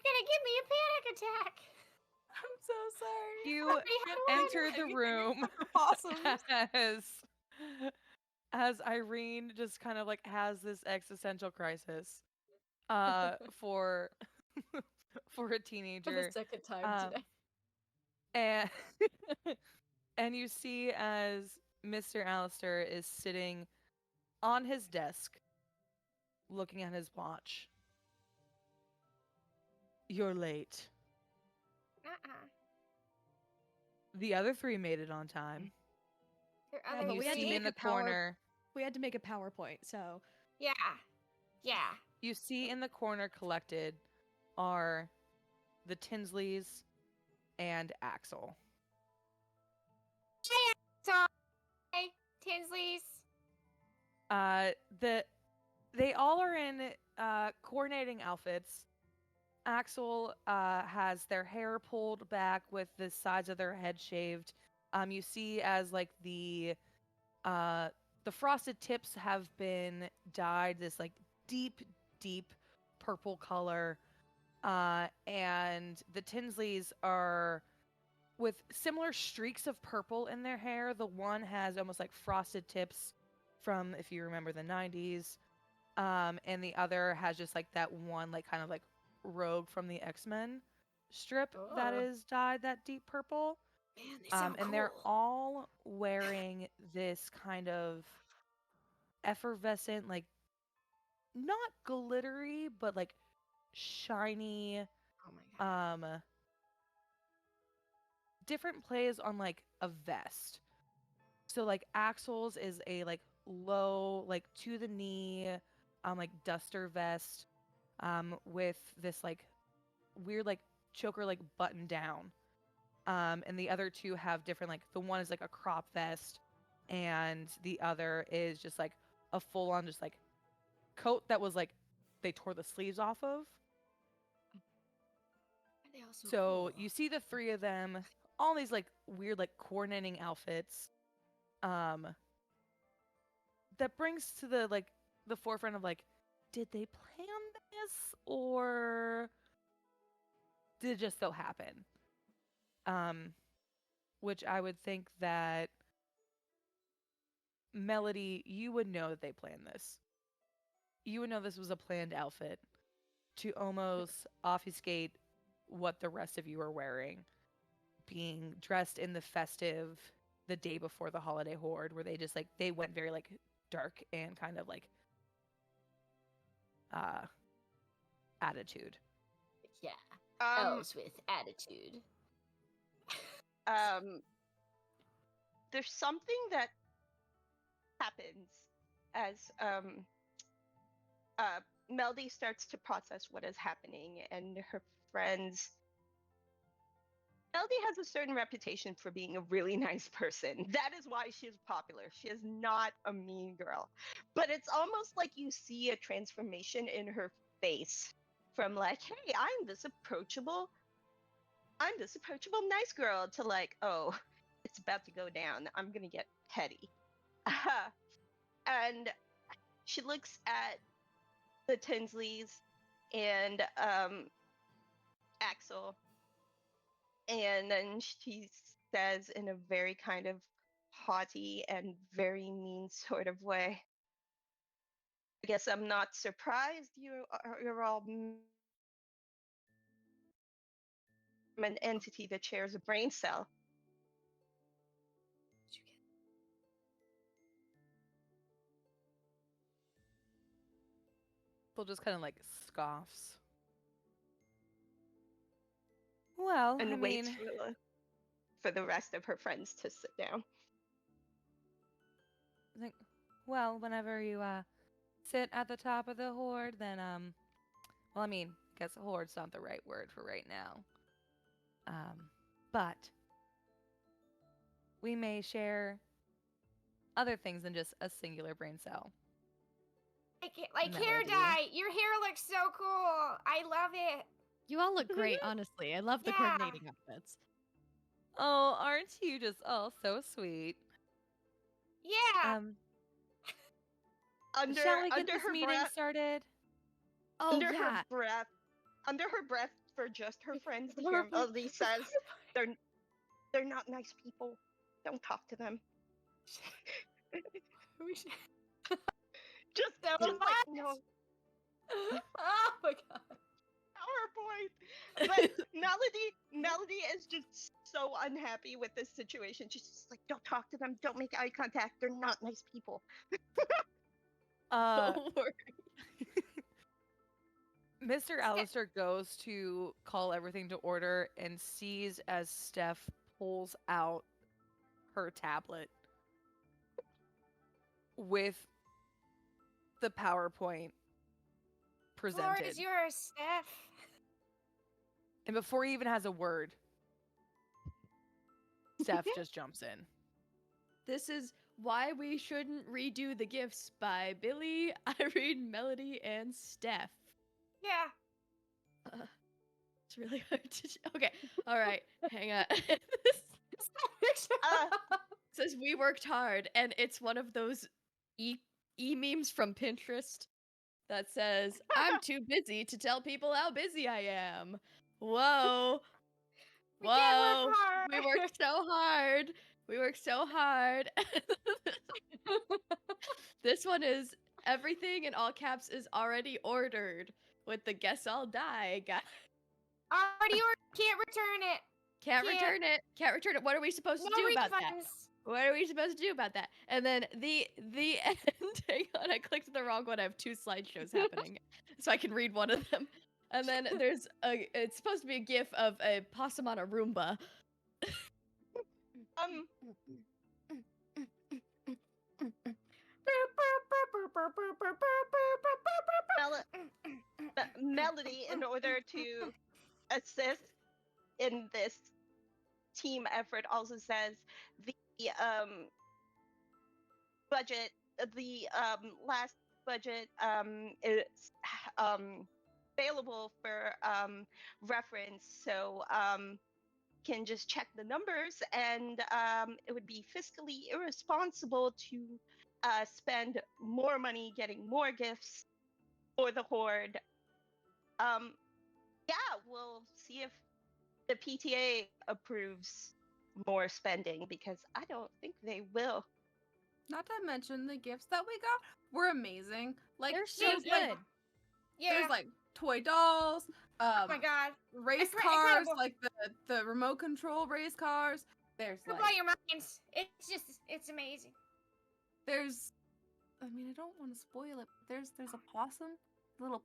gonna give me a panic attack. I'm so sorry. You Somebody had to enter win. the Anything room except for possums. as Irene just kind of like has this existential crisis for for a For teenager. the second time Um, today. and and you see as Mr. Alistair is sitting on his desk looking at his watch. You're late. The other three made it on time. There Yeah, other but You we had to see make in the a power- corner We had to make a PowerPoint, so Yeah. Yeah. you see in the corner collected are the Tinsleys and Axel. So, hey, Tinsley's. They all are in coordinating outfits. Axel has their hair pulled back with the sides of their head shaved. You see as like the frosted tips have been dyed this like deep purple color. And the Tinsleys are with similar streaks of purple in their hair. The one has almost like frosted tips from, if you remember, the 90s. And the other has just like that one like kind of like rogue from the X-Men strip that Oh. is dyed that deep purple. Man, they sound And they're cool. all wearing this kind of effervescent, like not glittery, but like shiny, Oh my god. different plays on like a vest. So like Axel's is a like low, like to the knee, like duster vest, with this like weird like choker like button down. And the other two have different like the one is like a crop vest, and the other is just like a full on just like coat that was like they tore the sleeves off of. They all So cool. you see the three of them, all these like weird like coordinating outfits. That brings to the like the forefront of like, did they plan this or did it just so happen? Which I would think that Melody, you would know that they planned this. You would know this was a planned outfit to almost obfuscate what the rest of you are wearing, being dressed in the festive the day before the holiday Hoard, where they just like they went very like dark and kind of like attitude. Yeah. Um, Elves with attitude. there's something that happens as Melody starts to process what is happening, and her friends. Melody has a certain reputation for being a really nice person. That is why she is popular. She is not a mean girl. But it's almost like you see a transformation in her face from like, hey, I'm this approachable nice girl to like, oh, it's about to go down. I'm gonna get petty. And she looks at the Tinsleys and Axel, and then she says in a very kind of haughty and very mean sort of way, I guess I'm not surprised you're all an entity that shares a brain cell. Bill just kind of like scoffs. Well, And I waits mean, for the rest of her friends to sit down. I think, well, whenever you sit at the top of the horde, then well, I mean, I guess horde's not the right word for right now. But we may share other things than just a singular brain cell. Like hair Melody. dye. Your hair looks so cool. I love it. You all look great, honestly. I love the Yeah. coordinating outfits. Oh, aren't you just so sweet? Yeah. Shall we get under this her meeting breath, started? Oh, under yeah. her breath for just her friends to hear Melody says, they're not nice people. Don't talk to them. Just So like, much. no, Oh my god. PowerPoint. But Melody is just so unhappy with this situation. She's just like, don't talk to them. Don't make eye contact. They're not nice people. Don't worry. Mr. Alistair goes to call everything to order and sees as Steph pulls out her tablet with the PowerPoint presented. Lord is yours, Steph. And before he even has a word, Steph just jumps in. This is Why We Shouldn't Redo the Gifts by Billie, Irene, Melody, and Steph. Yeah. It's really hard to. Okay, all right, hang on. It says we worked hard, and it's one of those e memes from Pinterest that says I'm too busy to tell people how busy I am. Whoa, We did work hard. We worked so hard. We worked so hard. This one is everything in all caps is already ordered with the guess I'll die guy. Already ordered. Can't return it. Can't return it. Can't return it. What are we supposed to do about that? What are we supposed to do about that? And then the end. Hang on, I clicked the wrong one. I have two slideshows happening, so I can read one of them. And then there's it's supposed to be a gif of a possum on a Roomba. Melody, in order to assist in this team effort, also says the budget, the last budget is available for reference, so can just check the numbers, and it would be fiscally irresponsible to spend more money getting more gifts for the horde. Yeah, we'll see if the PTA approves more spending, because I don't think they will. Not to mention the gifts that we got were amazing. Like They're so there's, like, good. Yeah. There's like toy dolls, Oh my god. race Incre- cars, incredible. like the remote control race cars. There's It'll like blow your minds. It's amazing. there's I mean, I don't want to spoil it, but there's a possum, a little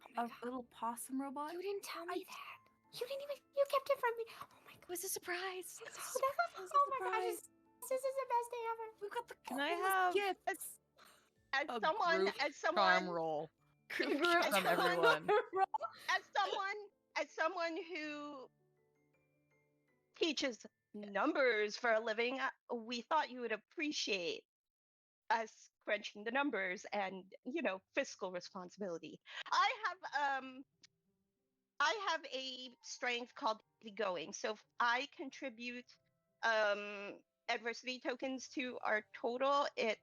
possum robot. You didn't tell me that. You didn't even. You kept it from me. Oh my god. It was a surprise. Oh my god. This is the best day ever. We've got the Can I coolest have gifts. As a someone, group as charm someone, roll Group from charm everyone? as someone who teaches numbers for a living, we thought you would appreciate us crunching the numbers and fiscal responsibility. I have a strength called going. So if I contribute adversity tokens to our total, it's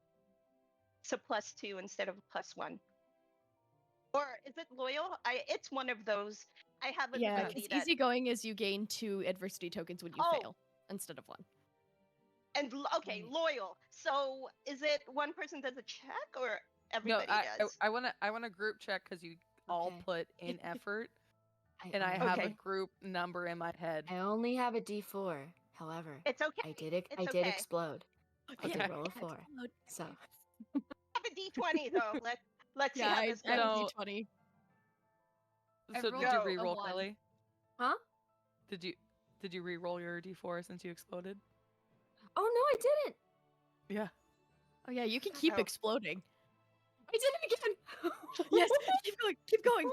a +2 instead of a +1. Or is it loyal? It's one of those. I have an Yeah, ability it's that easygoing is you gain 2 adversity tokens when you Oh. fail instead of 1. and okay, loyal. So is it one person does a check or No, everybody does? I wanna group check because you all Okay. put in effort, I and I only- have a Okay. group number in my head. I only have a D4. However, It's okay. I did It's I did okay. explode. I Okay. did roll a 4. So I have a D20 though. Let's see Yeah, how I this have goes. So- D20. I So rolled did you a re-roll, 1. Kelly? Huh? Did you re-roll your D4 since you exploded? Oh no, I didn't. Yeah. Oh yeah, you can keep Oh. exploding. I did it again. Yes, keep going, keep going.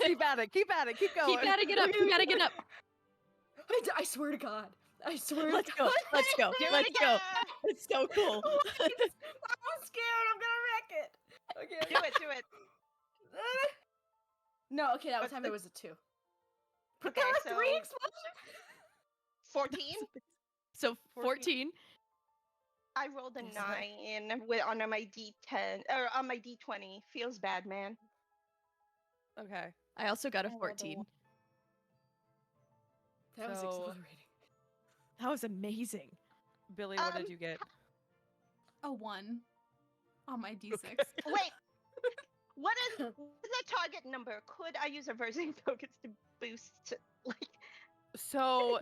Keep at it. Keep at it. Keep going. Keep adding it up, keep adding it up. I swear to God. I swear. Let's to go, God. let's go, Do it let's go. again. It's so cool. I'm scared. I'm gonna wreck it. Okay. Do it. No, okay, that What's time the- it was a 2. But Okay, there were 3 so- explosions. 14. So 14. I rolled a Yes. 9 on my D10 or on my D20. Feels bad, man. Okay. I also got a I rolled a 14. 1. That was So- exhilarating. That was amazing. Billy, what did you get? A 1 on my D6. Wait. What is the target number? Could I use adversity tokens to boost? Like, So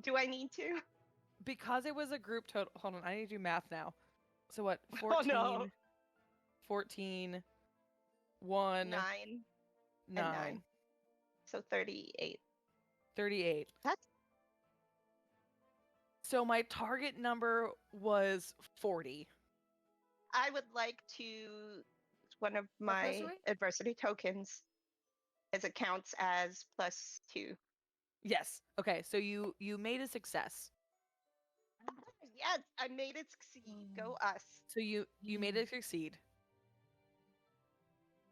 do I need to? because it was a group total, hold on, I need to do math now. So what? Oh, 14, no. 14, 1, 9 and 9, 9. So 38. 38. That's So my target number was 40. I would like to one of my away? adversity tokens as it counts as +2. Yes. Okay, so you made a success. Yes, I made it succeed. Go us. So you made it succeed.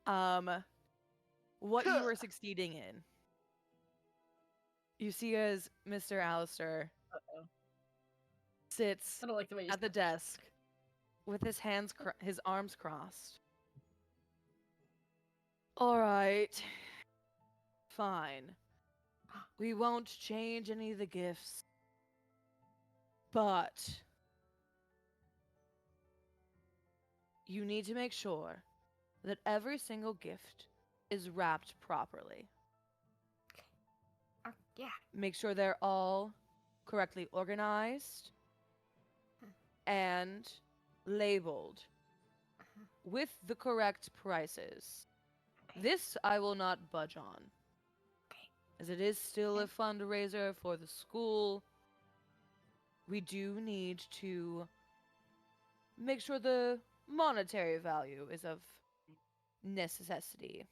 What you were succeeding in. You see as Mr. Alistair Uh-oh. sits I don't like the way you at the desk with his his arms crossed. All right. Fine. We won't change any of the gifts. But you need to make sure that every single gift is wrapped properly. Yeah. Make sure they're all correctly organized and labeled with the correct prices. Okay. This I will not budge on, Okay. as it is still a fundraiser for the school. We do need to make sure the monetary value is of necessity.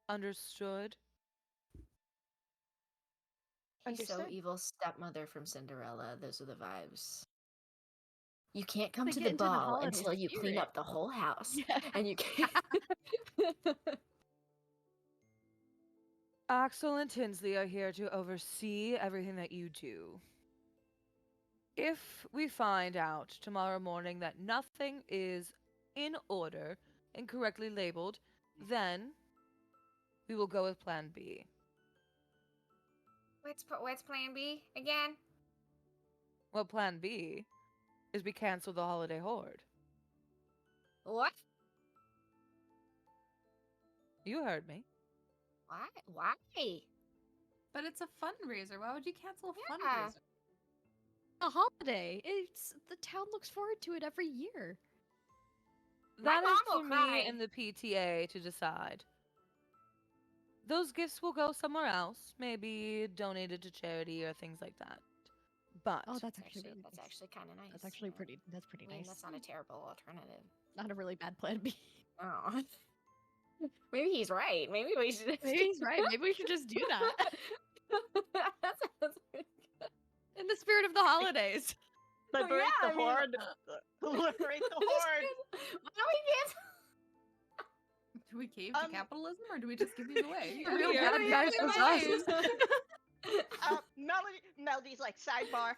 Understood? He's so Understood. evil, stepmother from Cinderella. Those are the vibes. You can't come They to get the into the ball holiday until you clean spirit. up the whole house. Yeah. And you can't. Axel and Tinsley are here to oversee everything that you do. If we find out tomorrow morning that nothing is in order and correctly labeled, then we will go with Plan B. What's plan B again? Well, Plan B is we cancel the holiday hoard. What? You heard me. Why? But it's a fundraiser. Why would you cancel a Yeah. fundraiser? A holiday. It's the town looks forward to it every year. My That is mom for will me cry. and the PTA to decide. Those gifts will go somewhere else, maybe donated to charity or things like that. But Oh, that's actually really That's nice. actually kind of nice. That's actually yeah. pretty. That's pretty I mean, nice. that's not a terrible alternative. Not a really bad plan B. Oh. Maybe he's right. Maybe we should. Maybe he's right. Maybe we should just do that That sounds good. in the spirit of the holidays. Liberate yeah, the I mean, horde. Liberate the horde. Why don't we get? do we cave to capitalism or do we just give these away? The real Yeah, bad yeah, guys yeah, was yeah. us. Melody's like sidebar.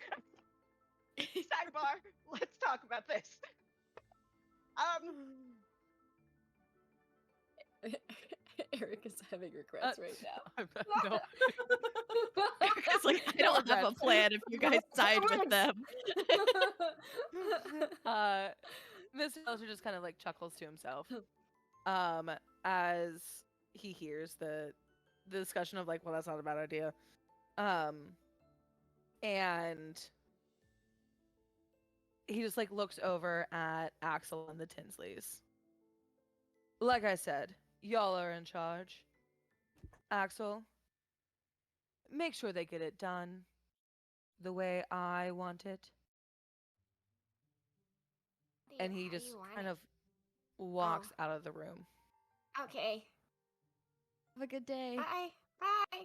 Sidebar. Let's talk about this. Eric is having regrets right now. No. It's like I don't have a regrets. plan if you guys side with them. Mr. Elser just kind of like chuckles to himself as he hears the discussion of like, well, that's not a bad idea. And he just like looks over at Axel and the Tinsleys. Like I said, y'all are in charge. Axel, make sure they get it done the way I want it. And he just kind of walks out of the room. Okay. Have a good day. Bye. Bye.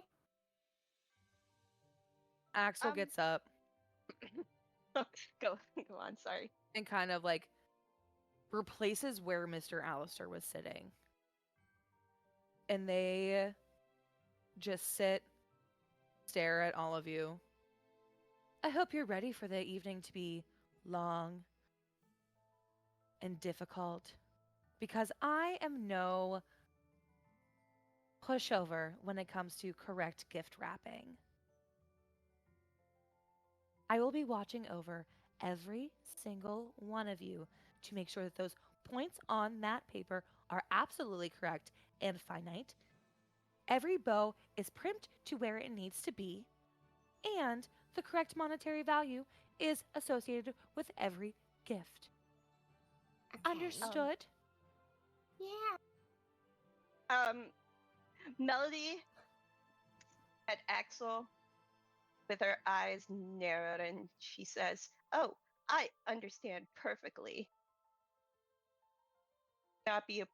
Axel gets up Go on. Sorry. and kind of like replaces where Mr. Allister was sitting. And they just stare at all of you. I hope you're ready for the evening to be long and difficult, because I am no pushover when it comes to correct gift wrapping. I will be watching over every single one of you to make sure that those points on that paper are absolutely correct and finite. Every bow is primed to where it needs to be, and the correct monetary value is associated with every gift. Okay. Understood? Yeah. Melody at Axel with her eyes narrowed, and she says, "Oh, I understand perfectly. Not be a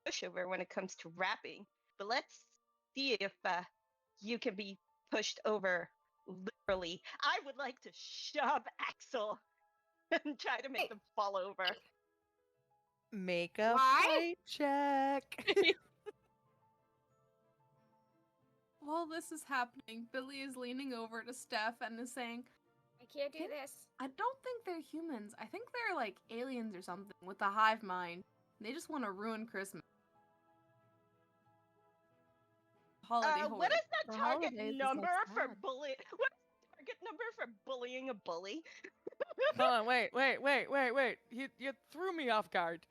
pushover when it comes to rapping, but let's see if you can be pushed over literally. I would like to shove Axel and try to make them fall over." Make a Why? fight check. While this is happening, Billy is leaning over to Steph and is saying, I can't do Can- this. I don't think they're humans. I think they're like aliens or something with a hive mind. They just want to ruin Christmas. Holiday What Hoard. is the The target holidays is, number like, for sad. bully? What is the target number for bullying a bully? Hold on, wait. You threw me off guard.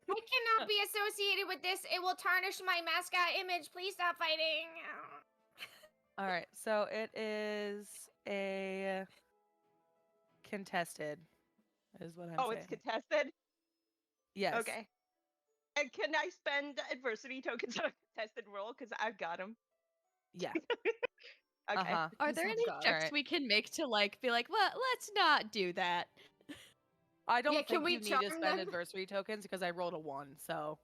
I cannot be associated with this. It will tarnish my mascot image. Please stop fighting. All right, so it is a contested, is what I'm saying. It's contested? Yes. Okay. And can I spend adversity tokens on a contested roll? Because I've got them. Yeah. Okay. Uh-huh. Are there any Got it. checks Alright. we can make to like be like, well, let's not do that? I don't Yeah, can think we you need to charm spend them? adversary tokens because I rolled a 1, so.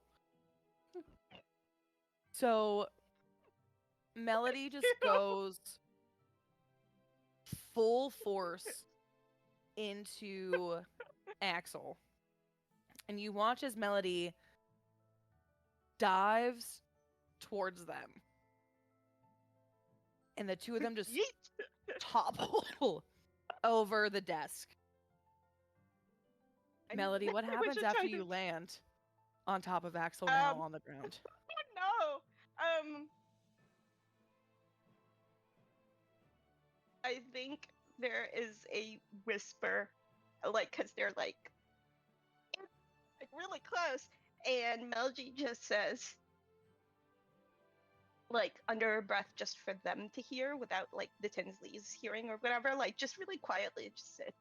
So, Melody just goes full force into Axel. And you watch as Melody dives towards them. And the two of them just Yeet. topple over the desk. Melody, what I wish happens I after tried you to- land on top of Axel now Um, on the ground? No. I think there is a whisper, like, because they're like really close, and Melody just says, like, under her breath, just for them to hear without like the Tinsleys hearing or whatever, like, just really quietly, just said,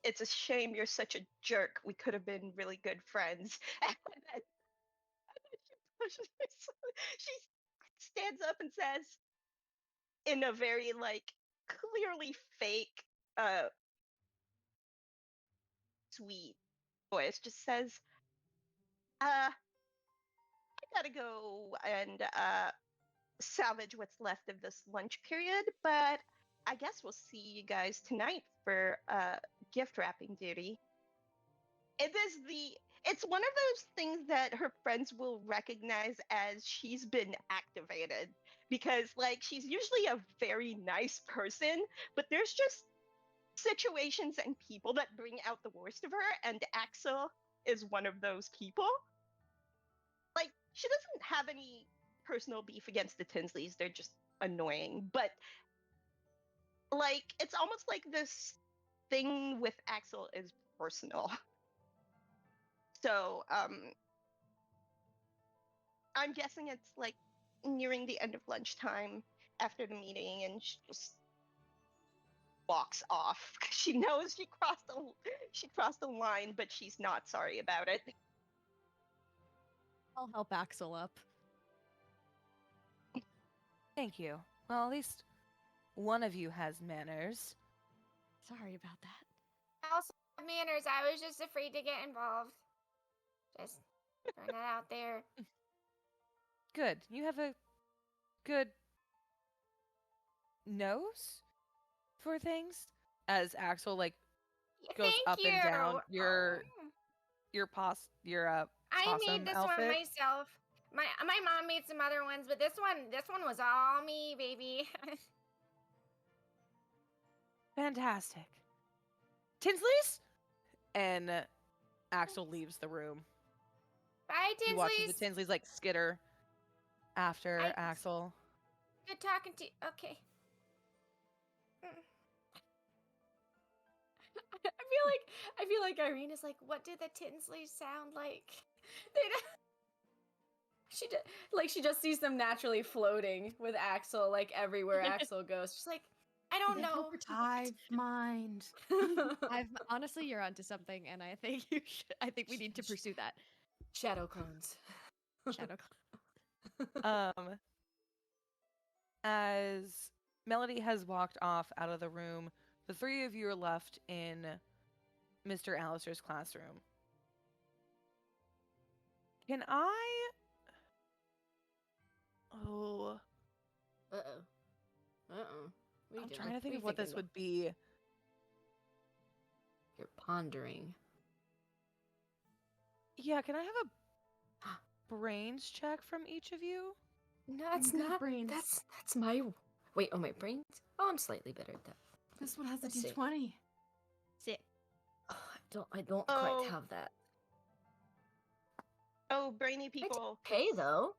"It's a shame you're such a jerk. We could have been really good friends." And then she stands up and says, in a very like clearly fake, sweet voice, just says, I gotta go and salvage what's left of this lunch period, but I guess we'll see you guys tonight for gift wrapping duty. It's one of those things that her friends will recognize as she's been activated, because like she's usually a very nice person, but there's just situations and people that bring out the worst of her, and Axel is one of those people. Like, she doesn't have any personal beef against the Tinsleys, they're just annoying, but like it's almost like this thing with Axel is personal. So, I'm guessing it's like nearing the end of lunchtime after the meeting, and she just walks off. She knows she crossed the line, but she's not sorry about it. I'll help Axel up. Thank you. Well, at least one of you has manners. Sorry about that. I also have manners. I was just afraid to get involved. Just throwing that out there. Good. You have a good nose for things. As Axel like goes Thank up you. and down Oh. your I possum made this outfit. one myself. My mom made some other ones, but this one was all me, baby. Fantastic. Tinsleys? And Axel leaves the room. Bye, He watches the Tinsleys. Tinsleys like skitter after I- Axel. Good talking to you. Okay. I feel like Irene is like, what do the Tinsleys sound like? They don't... She just sees them naturally floating with Axel like everywhere Axel goes. She's like, I don't know. Hive mind. Honestly, you're onto something, and I think I think we need to pursue that. Shadow clones. Shadow. As Melody has walked off out of the room, the three of you are left in Mr. Allister's classroom. Can I? Oh, I'm trying to think of what this would be. You're pondering. Yeah, can I have a brains check from each of you? No, that's Good not brains. That's my wait. Oh, my brains. Oh, I'm slightly better at that. This one has a Let's see. D20. Sick. Oh, I don't Oh. quite have that. Oh, brainy people. Okay, though.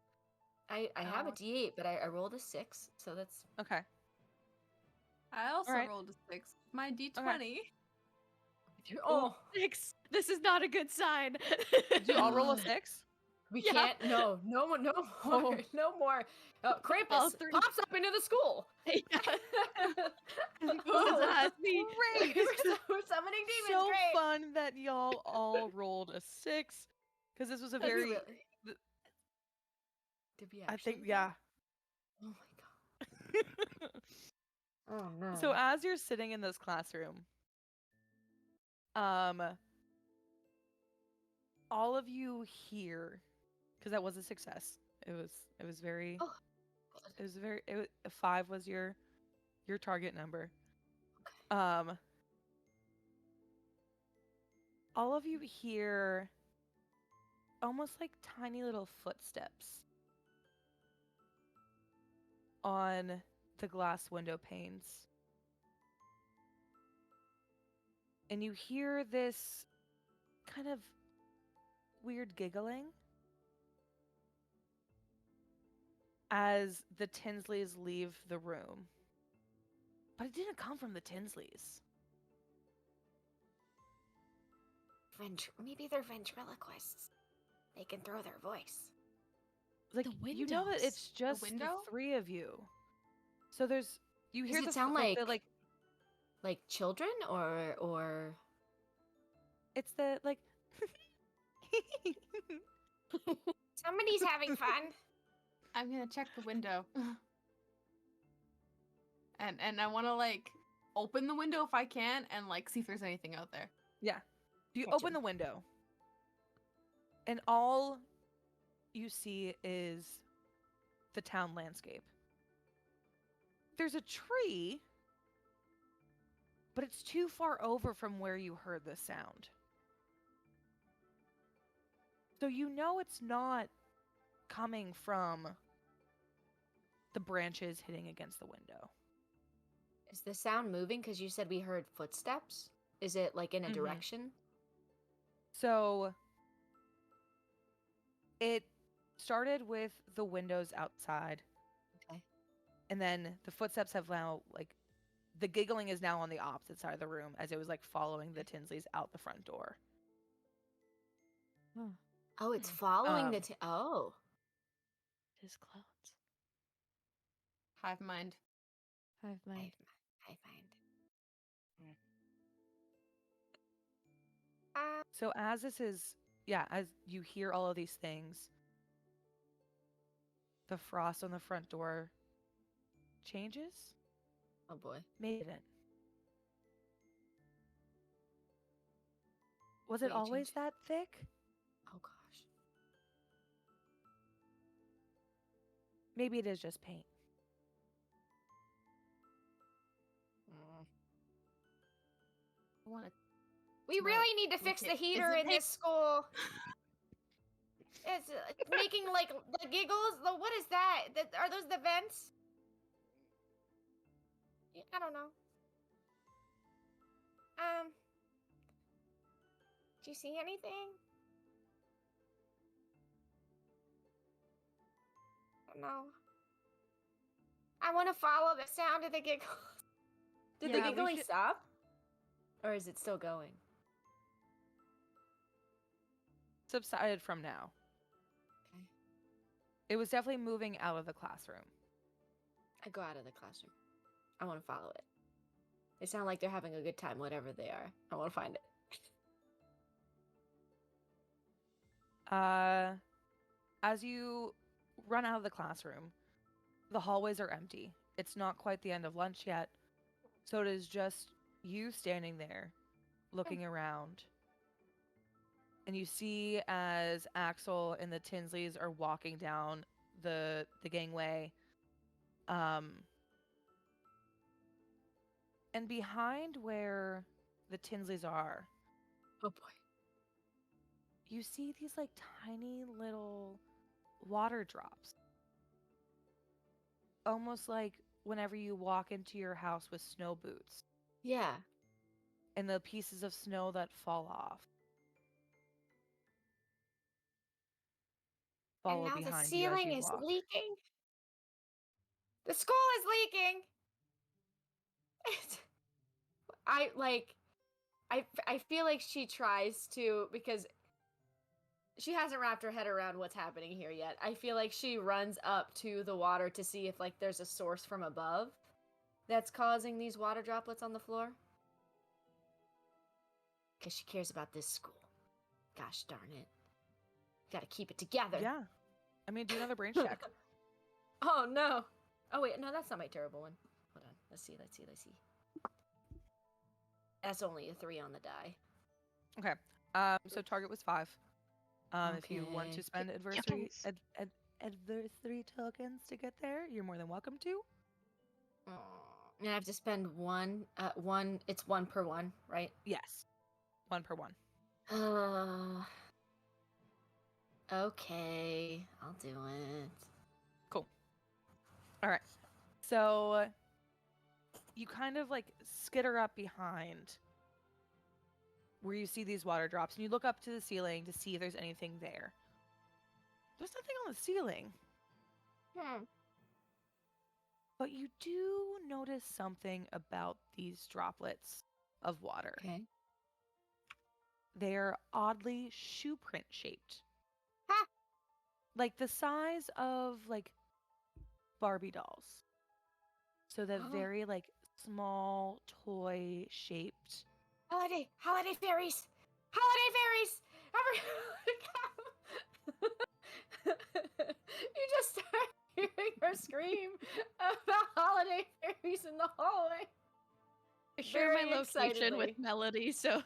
I have a Oh. D8, but I rolled a 6, so that's Okay. I also Alright. rolled a 6. My D20. oh. 6. This is not a good sign. Did you all roll a 6? We Yeah. can't. No more. No more. All Krampus three. pops up into the school. That's me. Great! We're summoning demons. So Great. fun that y'all all rolled a 6, because this was a That'd be very. really- Did we I actually? think yeah. Oh my god. Oh no. So as you're sitting in this classroom, all of you hear, because that was a success. It was very. Oh. It was very. 5 was your target number. All of you hear almost like tiny little footsteps on the glass window panes. And you hear this kind of weird giggling as the Tinsleys leave the room. But it didn't come from the Tinsleys. Maybe they're ventriloquists. They can throw their voice. Like, The you know that windows. it's just the window? 3 of you. So there's you Does hear it the sound the, like like children or it's the like Somebody's having fun. I'm gonna check the window. and I wanna like open the window if I can and like see if there's anything out there. you Gotcha. open the window and all you see is the town landscape. There's a tree but it's too far over from where you heard the sound. So you know it's not coming from the branches hitting against the window. Is the sound moving? Because you said we heard footsteps. Is it like in a Mhm. direction? So it started with the windows outside. Okay. And then the footsteps have now, like, the giggling is now on the opposite side of the room as it was, like, following the Tinsleys out the front door. Oh, it's following Um, Oh. It is clouds. Hive mind. Hive mind. I find. So as this is, as you hear all of these things, the frost on the front door changes. Oh boy. Maybe it didn't. Was it Wait, it always changed. that thick? Oh gosh. Maybe it is just paint. I want to. We really need to fix the heater in this school. It's making like the giggles. What is that? Are those the vents? I don't know. Do you see anything? I don't know. I want to follow the sound of the giggles. Did Yeah, the we giggling should- stop? Or is it still going? Subsided from now. Okay. It was definitely moving out of the classroom. I go out of the classroom. I want to follow it. They sound like they're having a good time, whatever they are. I want to find it. As you run out of the classroom, the hallways are empty. It's not quite the end of lunch yet, so it is just you standing there, looking around. And you see as Axel and the Tinsleys are walking down the gangway. And behind where the Tinsleys are, Oh boy. you see these like tiny little water drops. Almost like whenever you walk into your house with snow boots Yeah. and the pieces of snow that fall off. And Follow now the behind you as ceiling you is walk. leaking. The school is leaking. I feel like she tries to, because she hasn't wrapped her head around what's happening here yet. I feel like she runs up to the water to see if like there's a source from above that's causing these water droplets on the floor. Because she cares about this school. Gosh darn it. Gotta keep it together. Yeah. I mean, do another brain check. Oh no. Oh wait, no, that's not my terrible one. Hold on. Let's see. That's only a 3 on the die. Okay. So target was 5. If you want Okay. to spend adversary tokens to get there, you're more than welcome to. And I have to spend one. It's 1 per 1, right? Yes. 1 per 1. Okay, I'll do it. Cool. All right. So you kind of like skitter up behind where you see these water drops, and you look up to the ceiling to see if there's anything there. There's nothing on the ceiling, but you do notice something about these droplets of water. Okay. They're oddly shoe print shaped. Ha! Like the size of like Barbie dolls. So the very like small toy shaped. Holiday fairies. You just start hearing her scream about holiday fairies in the hallway. I share my Very location with excitedly. Melody, so,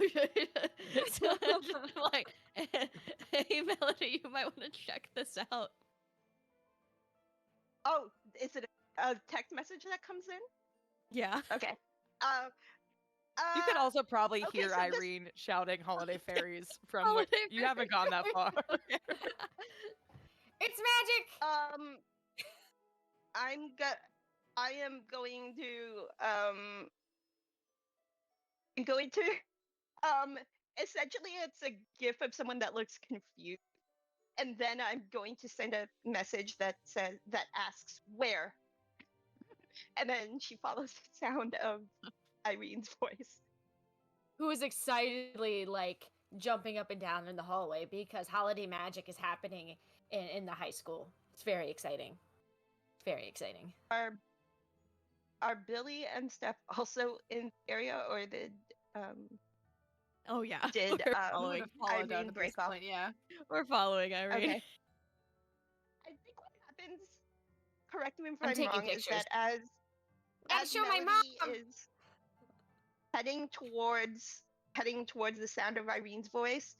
so I'm just like, hey Melody, you might want to check this out. Oh, is it a text message that comes in? Yeah. Okay. You could also probably okay, hear so this- Irene shouting "Holiday Fairies" from what Holiday you haven't gone that far. It's magic. I am going to I'm going to essentially it's a gif of someone that looks confused, and then I'm going to send a message that asks where, and then she follows the sound of Irene's voice. Who is excitedly like jumping up and down in the hallway because holiday magic is happening in the high school. It's very exciting. Very exciting. Are Billy and Steph also in the area, or did Oh yeah. did We're We following. would have followed Irene at this break off? point, yeah. We're following Irene. Okay. I think what happens, correct me if I'm I'm taking wrong, is pictures. that as Gotta show my Melody mom. is heading towards the sound of Irene's voice,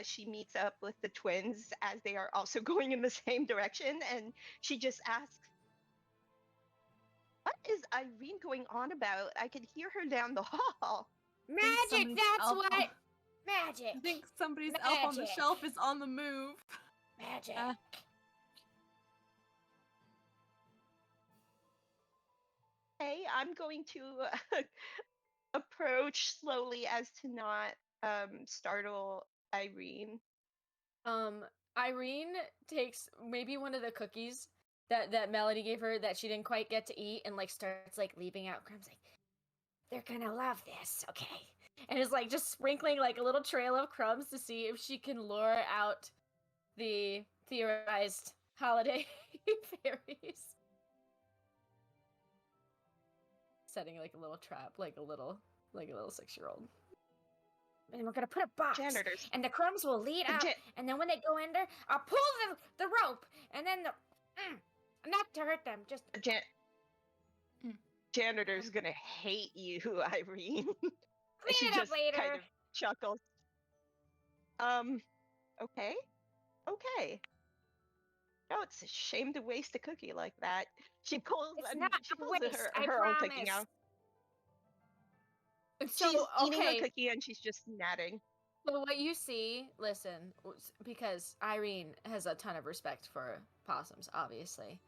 she meets up with the twins as they are also going in the same direction, and she just asks, "What is Irene going on about? I could hear her down the hall." Magic. somebody's That's elf what. on- Magic. I think somebody's elf on the Magic. shelf is on the move. Magic. Hey, I'm going to approach slowly as to not startle Irene. Irene takes maybe one of the cookies that Melody gave her that she didn't quite get to eat and like starts like leaving out crumbs like they're gonna love this, okay? And is like just sprinkling like a little trail of crumbs to see if she can lure out the theorized holiday fairies. Setting like a little trap, like a little 6-year-old. And we're gonna put a box. Janitors. And the crumbs will lead The out. ja- And then when they go in there, I'll pull the rope. And then not to hurt them, just Janitor's gonna hate you, Irene. clean She it up just later. kind of chuckles. Okay. No, it's a shame to waste a cookie like that. She pulls It's and not she a pulls waste, I her own cookie promise. out. So She's eating her okay, cookie and she's just nattering. so what you see, listen, because Irene has a ton of respect for possums, obviously.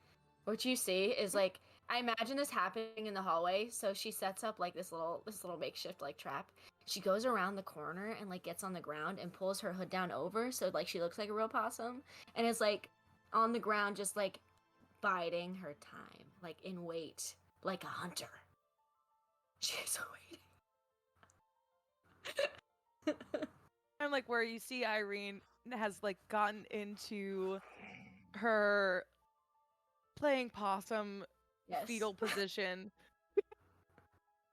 What you see is like I imagine this happening in the hallway, so she sets up like this little makeshift like trap. She goes around the corner and like gets on the ground and pulls her hood down over so like she looks like a real possum and is like on the ground just like biding her time, like in wait, like a hunter. She's waiting. And like where you see Irene has like gotten into her playing possum Yes. fetal position.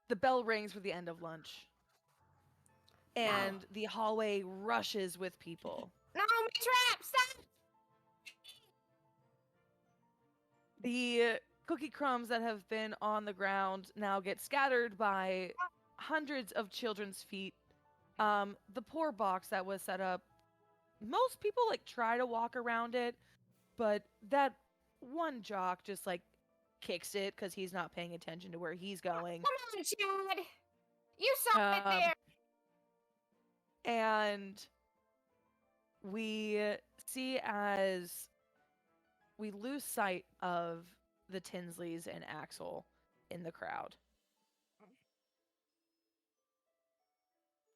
The bell rings for the end of lunch. And the hallway rushes with people. No, my trap! Stop! The cookie crumbs that have been on the ground now get scattered by hundreds of children's feet. The poor box that was set up, most people like try to walk around it, but that one jock just like kicks it because he's not paying attention to where he's going. Come on, Chad! You saw it Um, there! And we see as we lose sight of the Tinsleys and Axel in the crowd.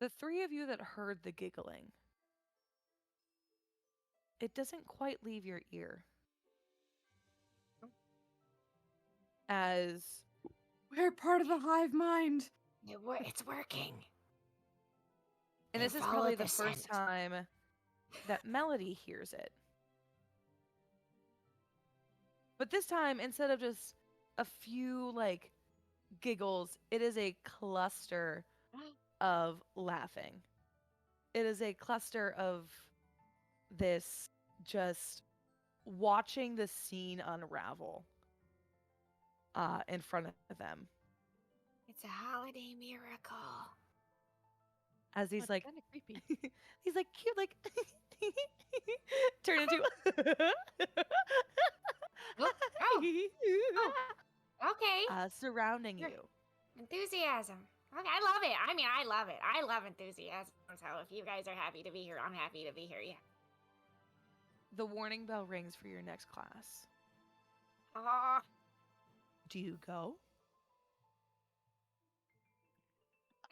The three of you that heard the giggling, it doesn't quite leave your ear. As We're part of the hive mind. It's working. and They this is follow probably the the first scent. time that Melody hears it. But this time, instead of just a few like giggles, it is a cluster of laughing. It is a cluster of this just watching the scene unravel in front of them It's a holiday miracle. as he's That's like kind of creepy. he's like cute like turn into Okay. surrounding You're- you. Enthusiasm. Okay, I love it. I mean, I love it. I love enthusiasm. So if you guys are happy to be here, I'm happy to be here. Yeah. The warning bell rings for your next class. Oh, Do you go?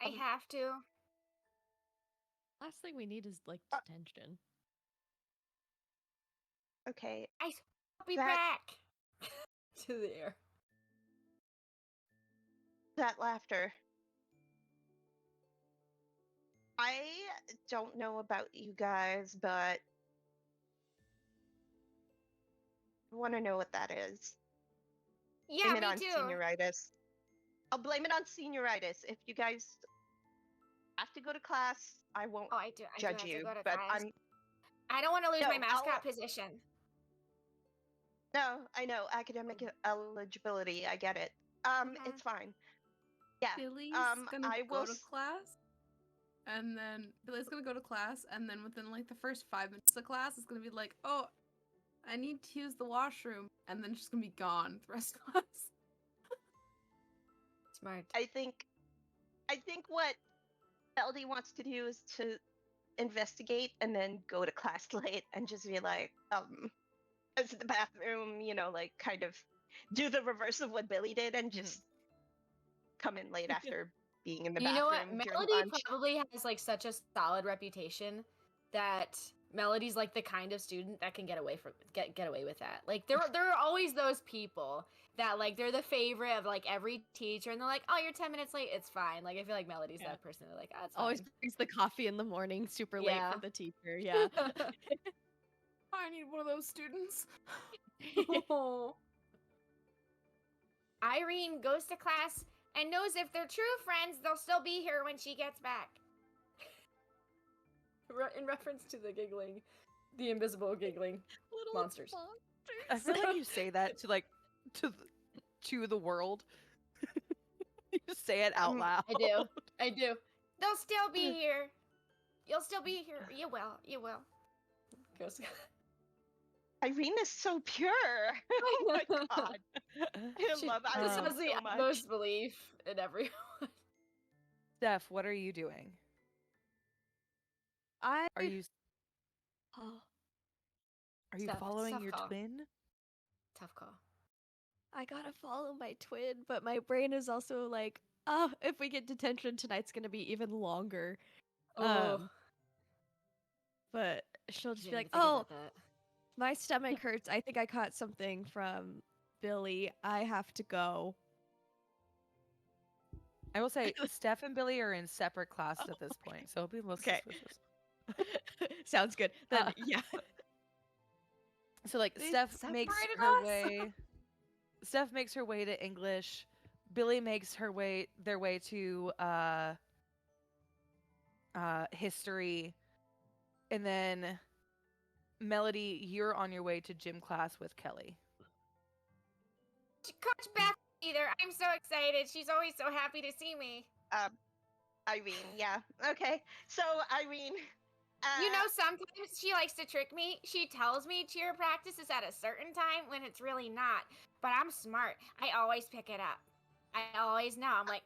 I have to. Last thing we need is like detention. Okay. I'll be That- back. To the air. That laughter. I don't know about you guys, but I want to know what that is. Yeah, Blame it me on too. senioritis. I'll blame it on senioritis. If you guys have to go to class, I won't Oh, I do judge have you. to go to But class. I don't want to lose No, my mascot I'll- position. No, I know academic eligibility. I get it. It's fine. Yeah. Billy's gonna I go will. to class, and then Billy's gonna go to class, and then within like the first 5 minutes of class, it's gonna be like, oh, I need to use the washroom, and then she's gonna be gone the rest of class. Smart. I think what LD wants to do is to investigate and then go to class late and just be like, go to the bathroom, like kind of do the reverse of what Billy did and just come in late after being in the You bathroom know what? during Melody lunch. probably has like such a solid reputation that Melody's like the kind of student that can get away with that. Like there are always those people that like they're the favorite of like every teacher, and they're like, "Oh, you're 10 minutes late. It's fine." Like I feel like Melody's that person. They're like, "Oh, it's Always fine." brings the coffee in the morning, super late Yeah. for the teacher. Yeah. I need one of those students. Oh. Irene goes to class and knows if they're true friends, they'll still be here when she gets back. In reference to the giggling, the invisible giggling Little monsters. I feel like you say that to the world. You just say it out loud. I do. They'll still be here. You'll still be here. You will. You will. Goes. Irene is so pure. Oh my god. I She love just Irene has the so much. utmost belief in everyone. Steph, what are you doing? I Are you oh, Steph, following tough your call. twin? Tough call. I gotta follow my twin, but my brain is also like, oh, if we get detention tonight's gonna be even longer. Oh, But she'll just be didn't like, even think oh, about that. my stomach hurts. I think I caught something from Billy. I have to go. I will say Steph and Billy are in separate classes at this point, so it'll be a little Okay. suspicious. Sounds good. Then yeah. So like They Steph makes separated her us? way. Steph makes her way to English. Billy makes their way to history, and then Melody, you're on your way to gym class with Kelly. Coach Beth either. I'm so excited. She's always so happy to see me. Irene, yeah. Okay. So Irene, You know, sometimes she likes to trick me. She tells me cheer practice is at a certain time when it's really not. But I'm smart. I always pick it up. I always know. I'm like,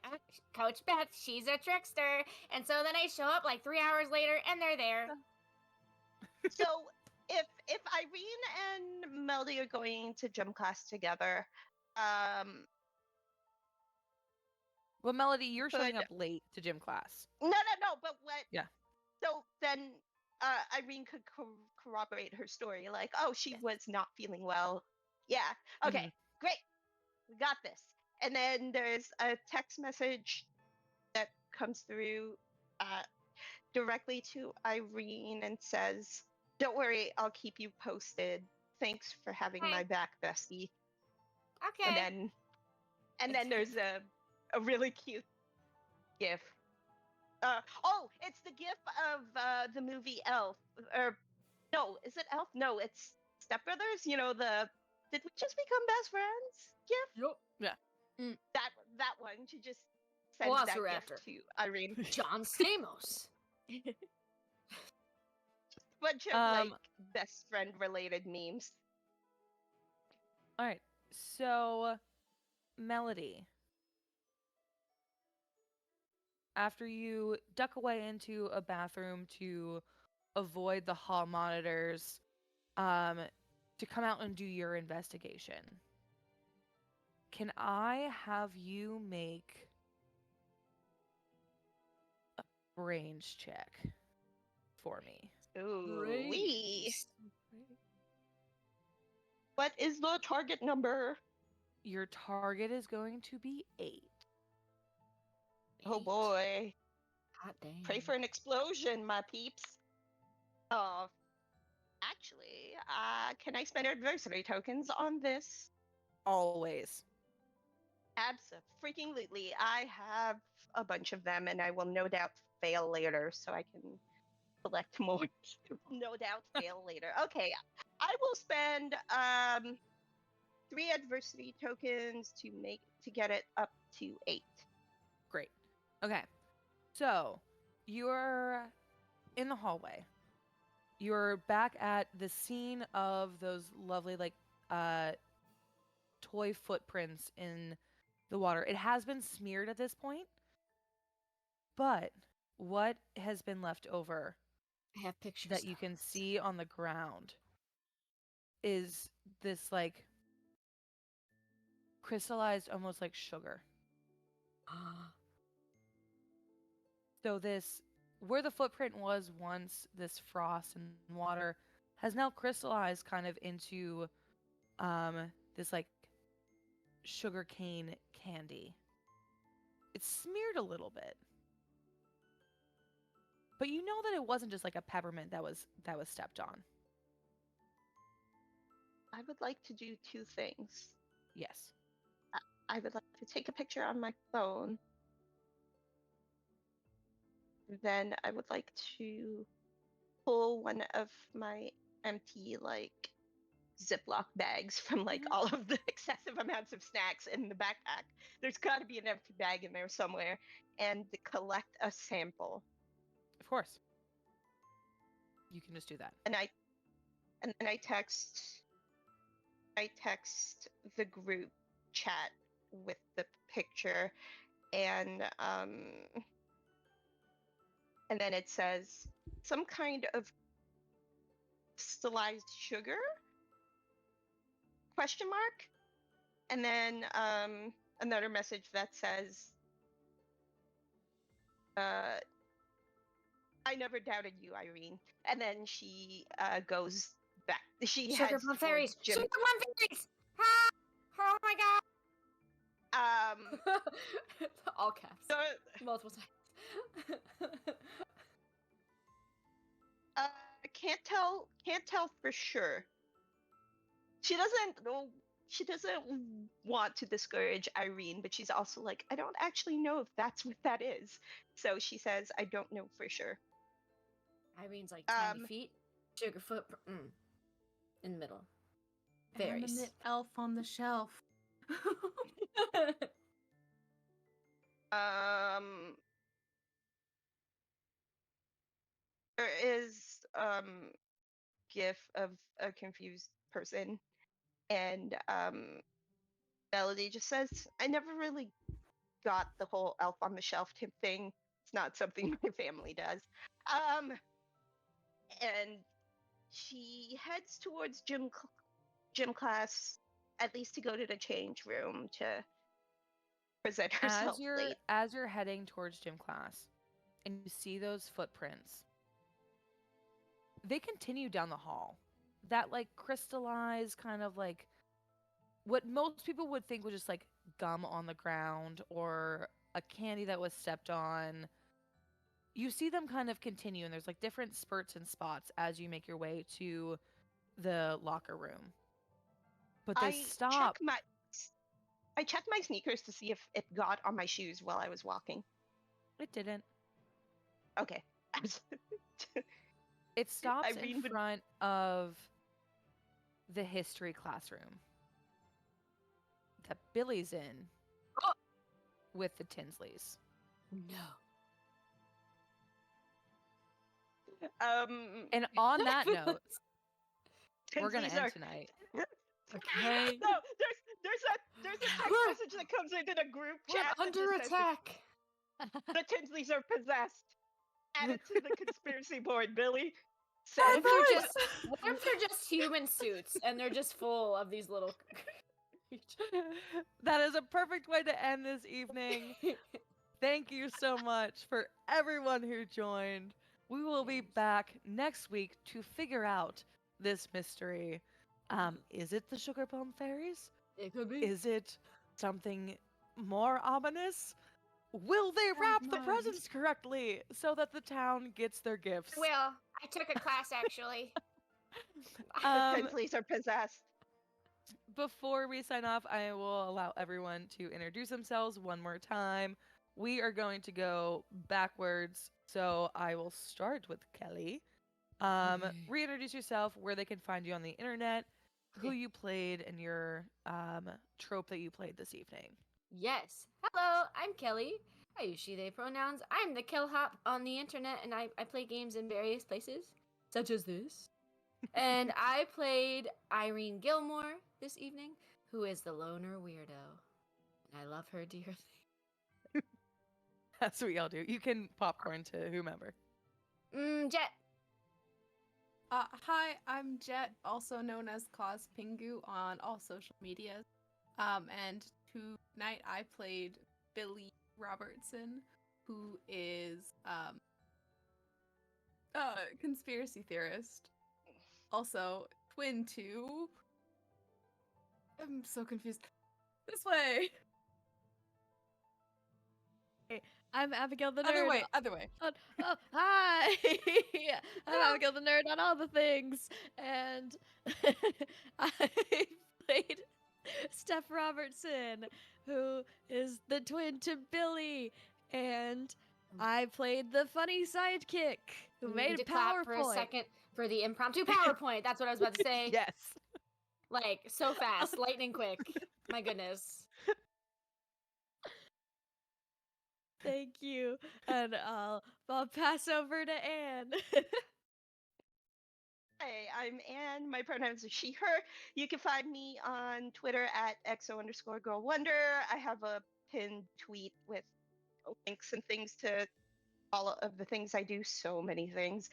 Coach Beth, she's a trickster. And so then I show up like 3 hours later and they're there. so if Irene and Melody are going to gym class together, Well, Melody, you're showing Could- up late to gym class. no, but what? Yeah. So then, Irene could corroborate her story, like, oh, she was not feeling well. Yeah. Okay. Great. We got this. And then there's a text message that comes through directly to Irene and says, "Don't worry, I'll keep you posted. Thanks for having Okay. my back, bestie." Okay. And then there's a really cute gif. It's the gif of the movie Elf. Or no, is it Elf? No, it's Step Brothers. You know, the "Did we just become best friends" gif. Yep. That one. She just sends that Velociraptor. gif to Irene. John Stamos. Bunch of like best friend related memes. All right. So, Melody, after you duck away into a bathroom to avoid the hall monitors, to come out and do your investigation. Can I have you make a brains check for me? Ooh, wee. Brains. What is the target number? Your target is going to be 8. Oh boy. Hot damn. Pray for an explosion, my peeps. Actually, can I spend adversity tokens on this? Always. Abso-freaking-lutely. I have a bunch of them, and I will no doubt fail later, so I can collect more. No doubt fail later. Okay, I will spend 3 adversity tokens to get it up to 8. Great. Okay. So, you're in the hallway. You're back at the scene of those lovely, like, toy footprints in the water. It has been smeared at this point, but what has been left over I have pictures that you can see on the ground is this, like, crystallized, almost like sugar. So this, where the footprint was once, this frost and water has now crystallized kind of into this like sugarcane candy. It's smeared a little bit. But you know that it wasn't just like a peppermint that was stepped on. I would like to do 2 things. Yes. I would like to take a picture on my phone. Then I would like to pull one of my empty, like, Ziploc bags from, like, all of the excessive amounts of snacks in the backpack. There's got to be an empty bag in there somewhere, and collect a sample. Of course. You can just do that. And then I text the group chat with the picture, and then it says some kind of crystallized sugar? Question mark? And then another message that says, I never doubted you, Irene. And then she goes back. She Sugar heads plum towards fairies. Jim. Sugar plum fairies. Ah! Oh my god. All caps. So, Multiple times. can't tell for sure. She doesn't want to discourage Irene, but she's also like, I don't actually know if that's what that is. So she says, I don't know for sure. Irene's like 20 feet. Sugarfoot in the middle. Fairies. Animate elf on the shelf. There is gif of a confused person, and Melody just says, I never really got the whole elf on the shelf tip thing. It's not something my family does. And she heads towards gym class, at least to go to the change room to present herself late. As you're heading towards gym class and you see those footprints, they continue down the hall. That like crystallized kind of like what most people would think was just like gum on the ground or a candy that was stepped on. You see them kind of continue, and there's like different spurts and spots as you make your way to the locker room. But they stop. I checked my sneakers to see if it got on my shoes while I was walking. It didn't. Okay. It stops Irene in would- front of the history classroom that Billy's in with the Tinsleys. No. And on that note, we're gonna Tinsley's end are- tonight. Okay. No, there's a text We're- message that comes into the group We're chat. that under just says, attack. The Tinsleys are possessed. Add it to the conspiracy board, Billy. What Said. if they're just what if they're just human suits and they're just full of these little That is a perfect way to end this evening. Thank you so much for everyone who joined. We will be back next week to figure out this mystery. Is it the Sugar Plum Fairies? It could be. Is it something more ominous? Will they wrap the presents correctly so that the town gets their gifts? Well, I took a class actually. The Um, Tinsleys are possessed. Before we sign off, I will allow everyone to introduce themselves one more time. We are going to go backwards, so I will start with Kelly. Reintroduce yourself, where they can find you on the internet, who you played, and your trope that you played this evening. Yes. Hello, I'm Kelly. I use she, they pronouns. I'm the Kellhop on the internet, and I play games in various places, such as this. And I played Irene Gilmore this evening, who is the loner weirdo. And I love her dearly. That's what y'all do. You can popcorn to whomever. Jet. Hi, I'm Jet, also known as Cause Pingu on all social medias. And tonight I played Billie Robertson, who is a conspiracy theorist. Also, twin to. I'm so confused. This way. I'm Abigail the Nerd. Other way. Hi! I'm Abigail the Nerd on all the things. And I played Steph Robertson, who is the twin to Billy. And I played the funny sidekick who You made need a to clap for a PowerPoint. second for the impromptu PowerPoint. That's what I was about to say. Yes. Like, so fast, lightning quick. My goodness. Thank you. And I'll pass over to Anne. Hey, I'm Anne. My pronouns are she, her. You can find me on Twitter at XO_girlwonder. I have a pinned tweet with links and things to all of the things I do. So many things.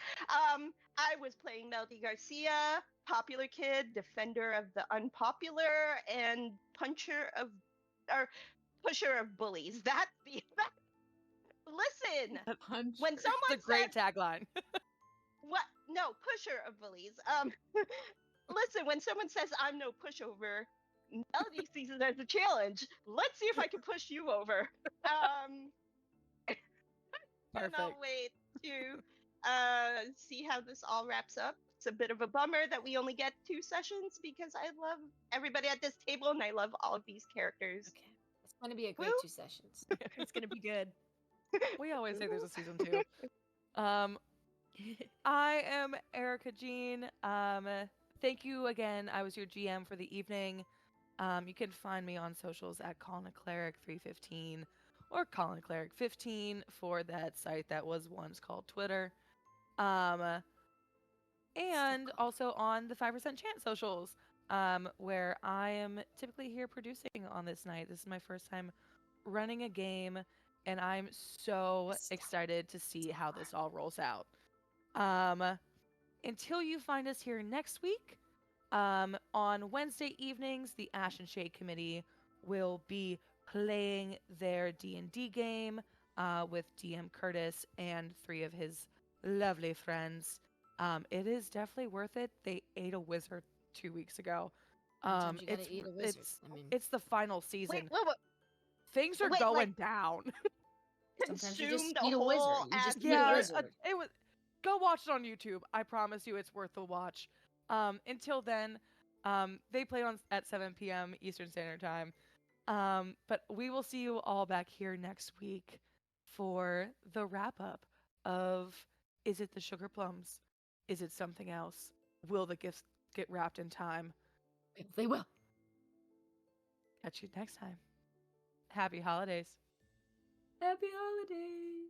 I was playing Melody Garcia, popular kid, defender of the unpopular, and pusher of bullies. Listen, Punch. when someone It's a great says tagline. what? No, pusher of bullies. Listen, when someone says I'm no pushover, Melody sees it as a challenge. Let's see if I can push you over. Perfect. Cannot wait to see how this all wraps up. It's a bit of a bummer that we only get 2 sessions because I love everybody at this table and I love all of these characters. Okay. It's going to be a great Woo. 2 sessions. It's going to be good. We always say there's a season 2. I am Erica Jean. Thank you again. I was your GM for the evening. You can find me on socials at Colin Cleric 315 or Colin Cleric 15 for that site that was once called Twitter. And also on the 5% Chant socials, where I am typically here producing on this night. This is my first time running a game, and I'm so excited to see how this all rolls out. Until you find us here next week, on Wednesday evenings, the Ash and Shade Committee will be playing their D&D game with DM Curtis and 3 of his lovely friends. It is definitely worth it. They ate a wizard 2 weeks ago. Sometimes you gotta eat a wizard. It's the final season. Wait. Things are Wait, going like- down. Sometimes you Consumed just a eat a whole wizard. You ass just eat a Yeah, wizard. it was. Go watch it on YouTube. I promise you, it's worth the watch. Until then, they play on at 7 p.m. Eastern Standard Time. But we will see you all back here next week for the wrap up of: is it the sugar plums? Is it something else? Will the gifts get wrapped in time? They will. Catch you next time. Happy holidays. Happy holidays.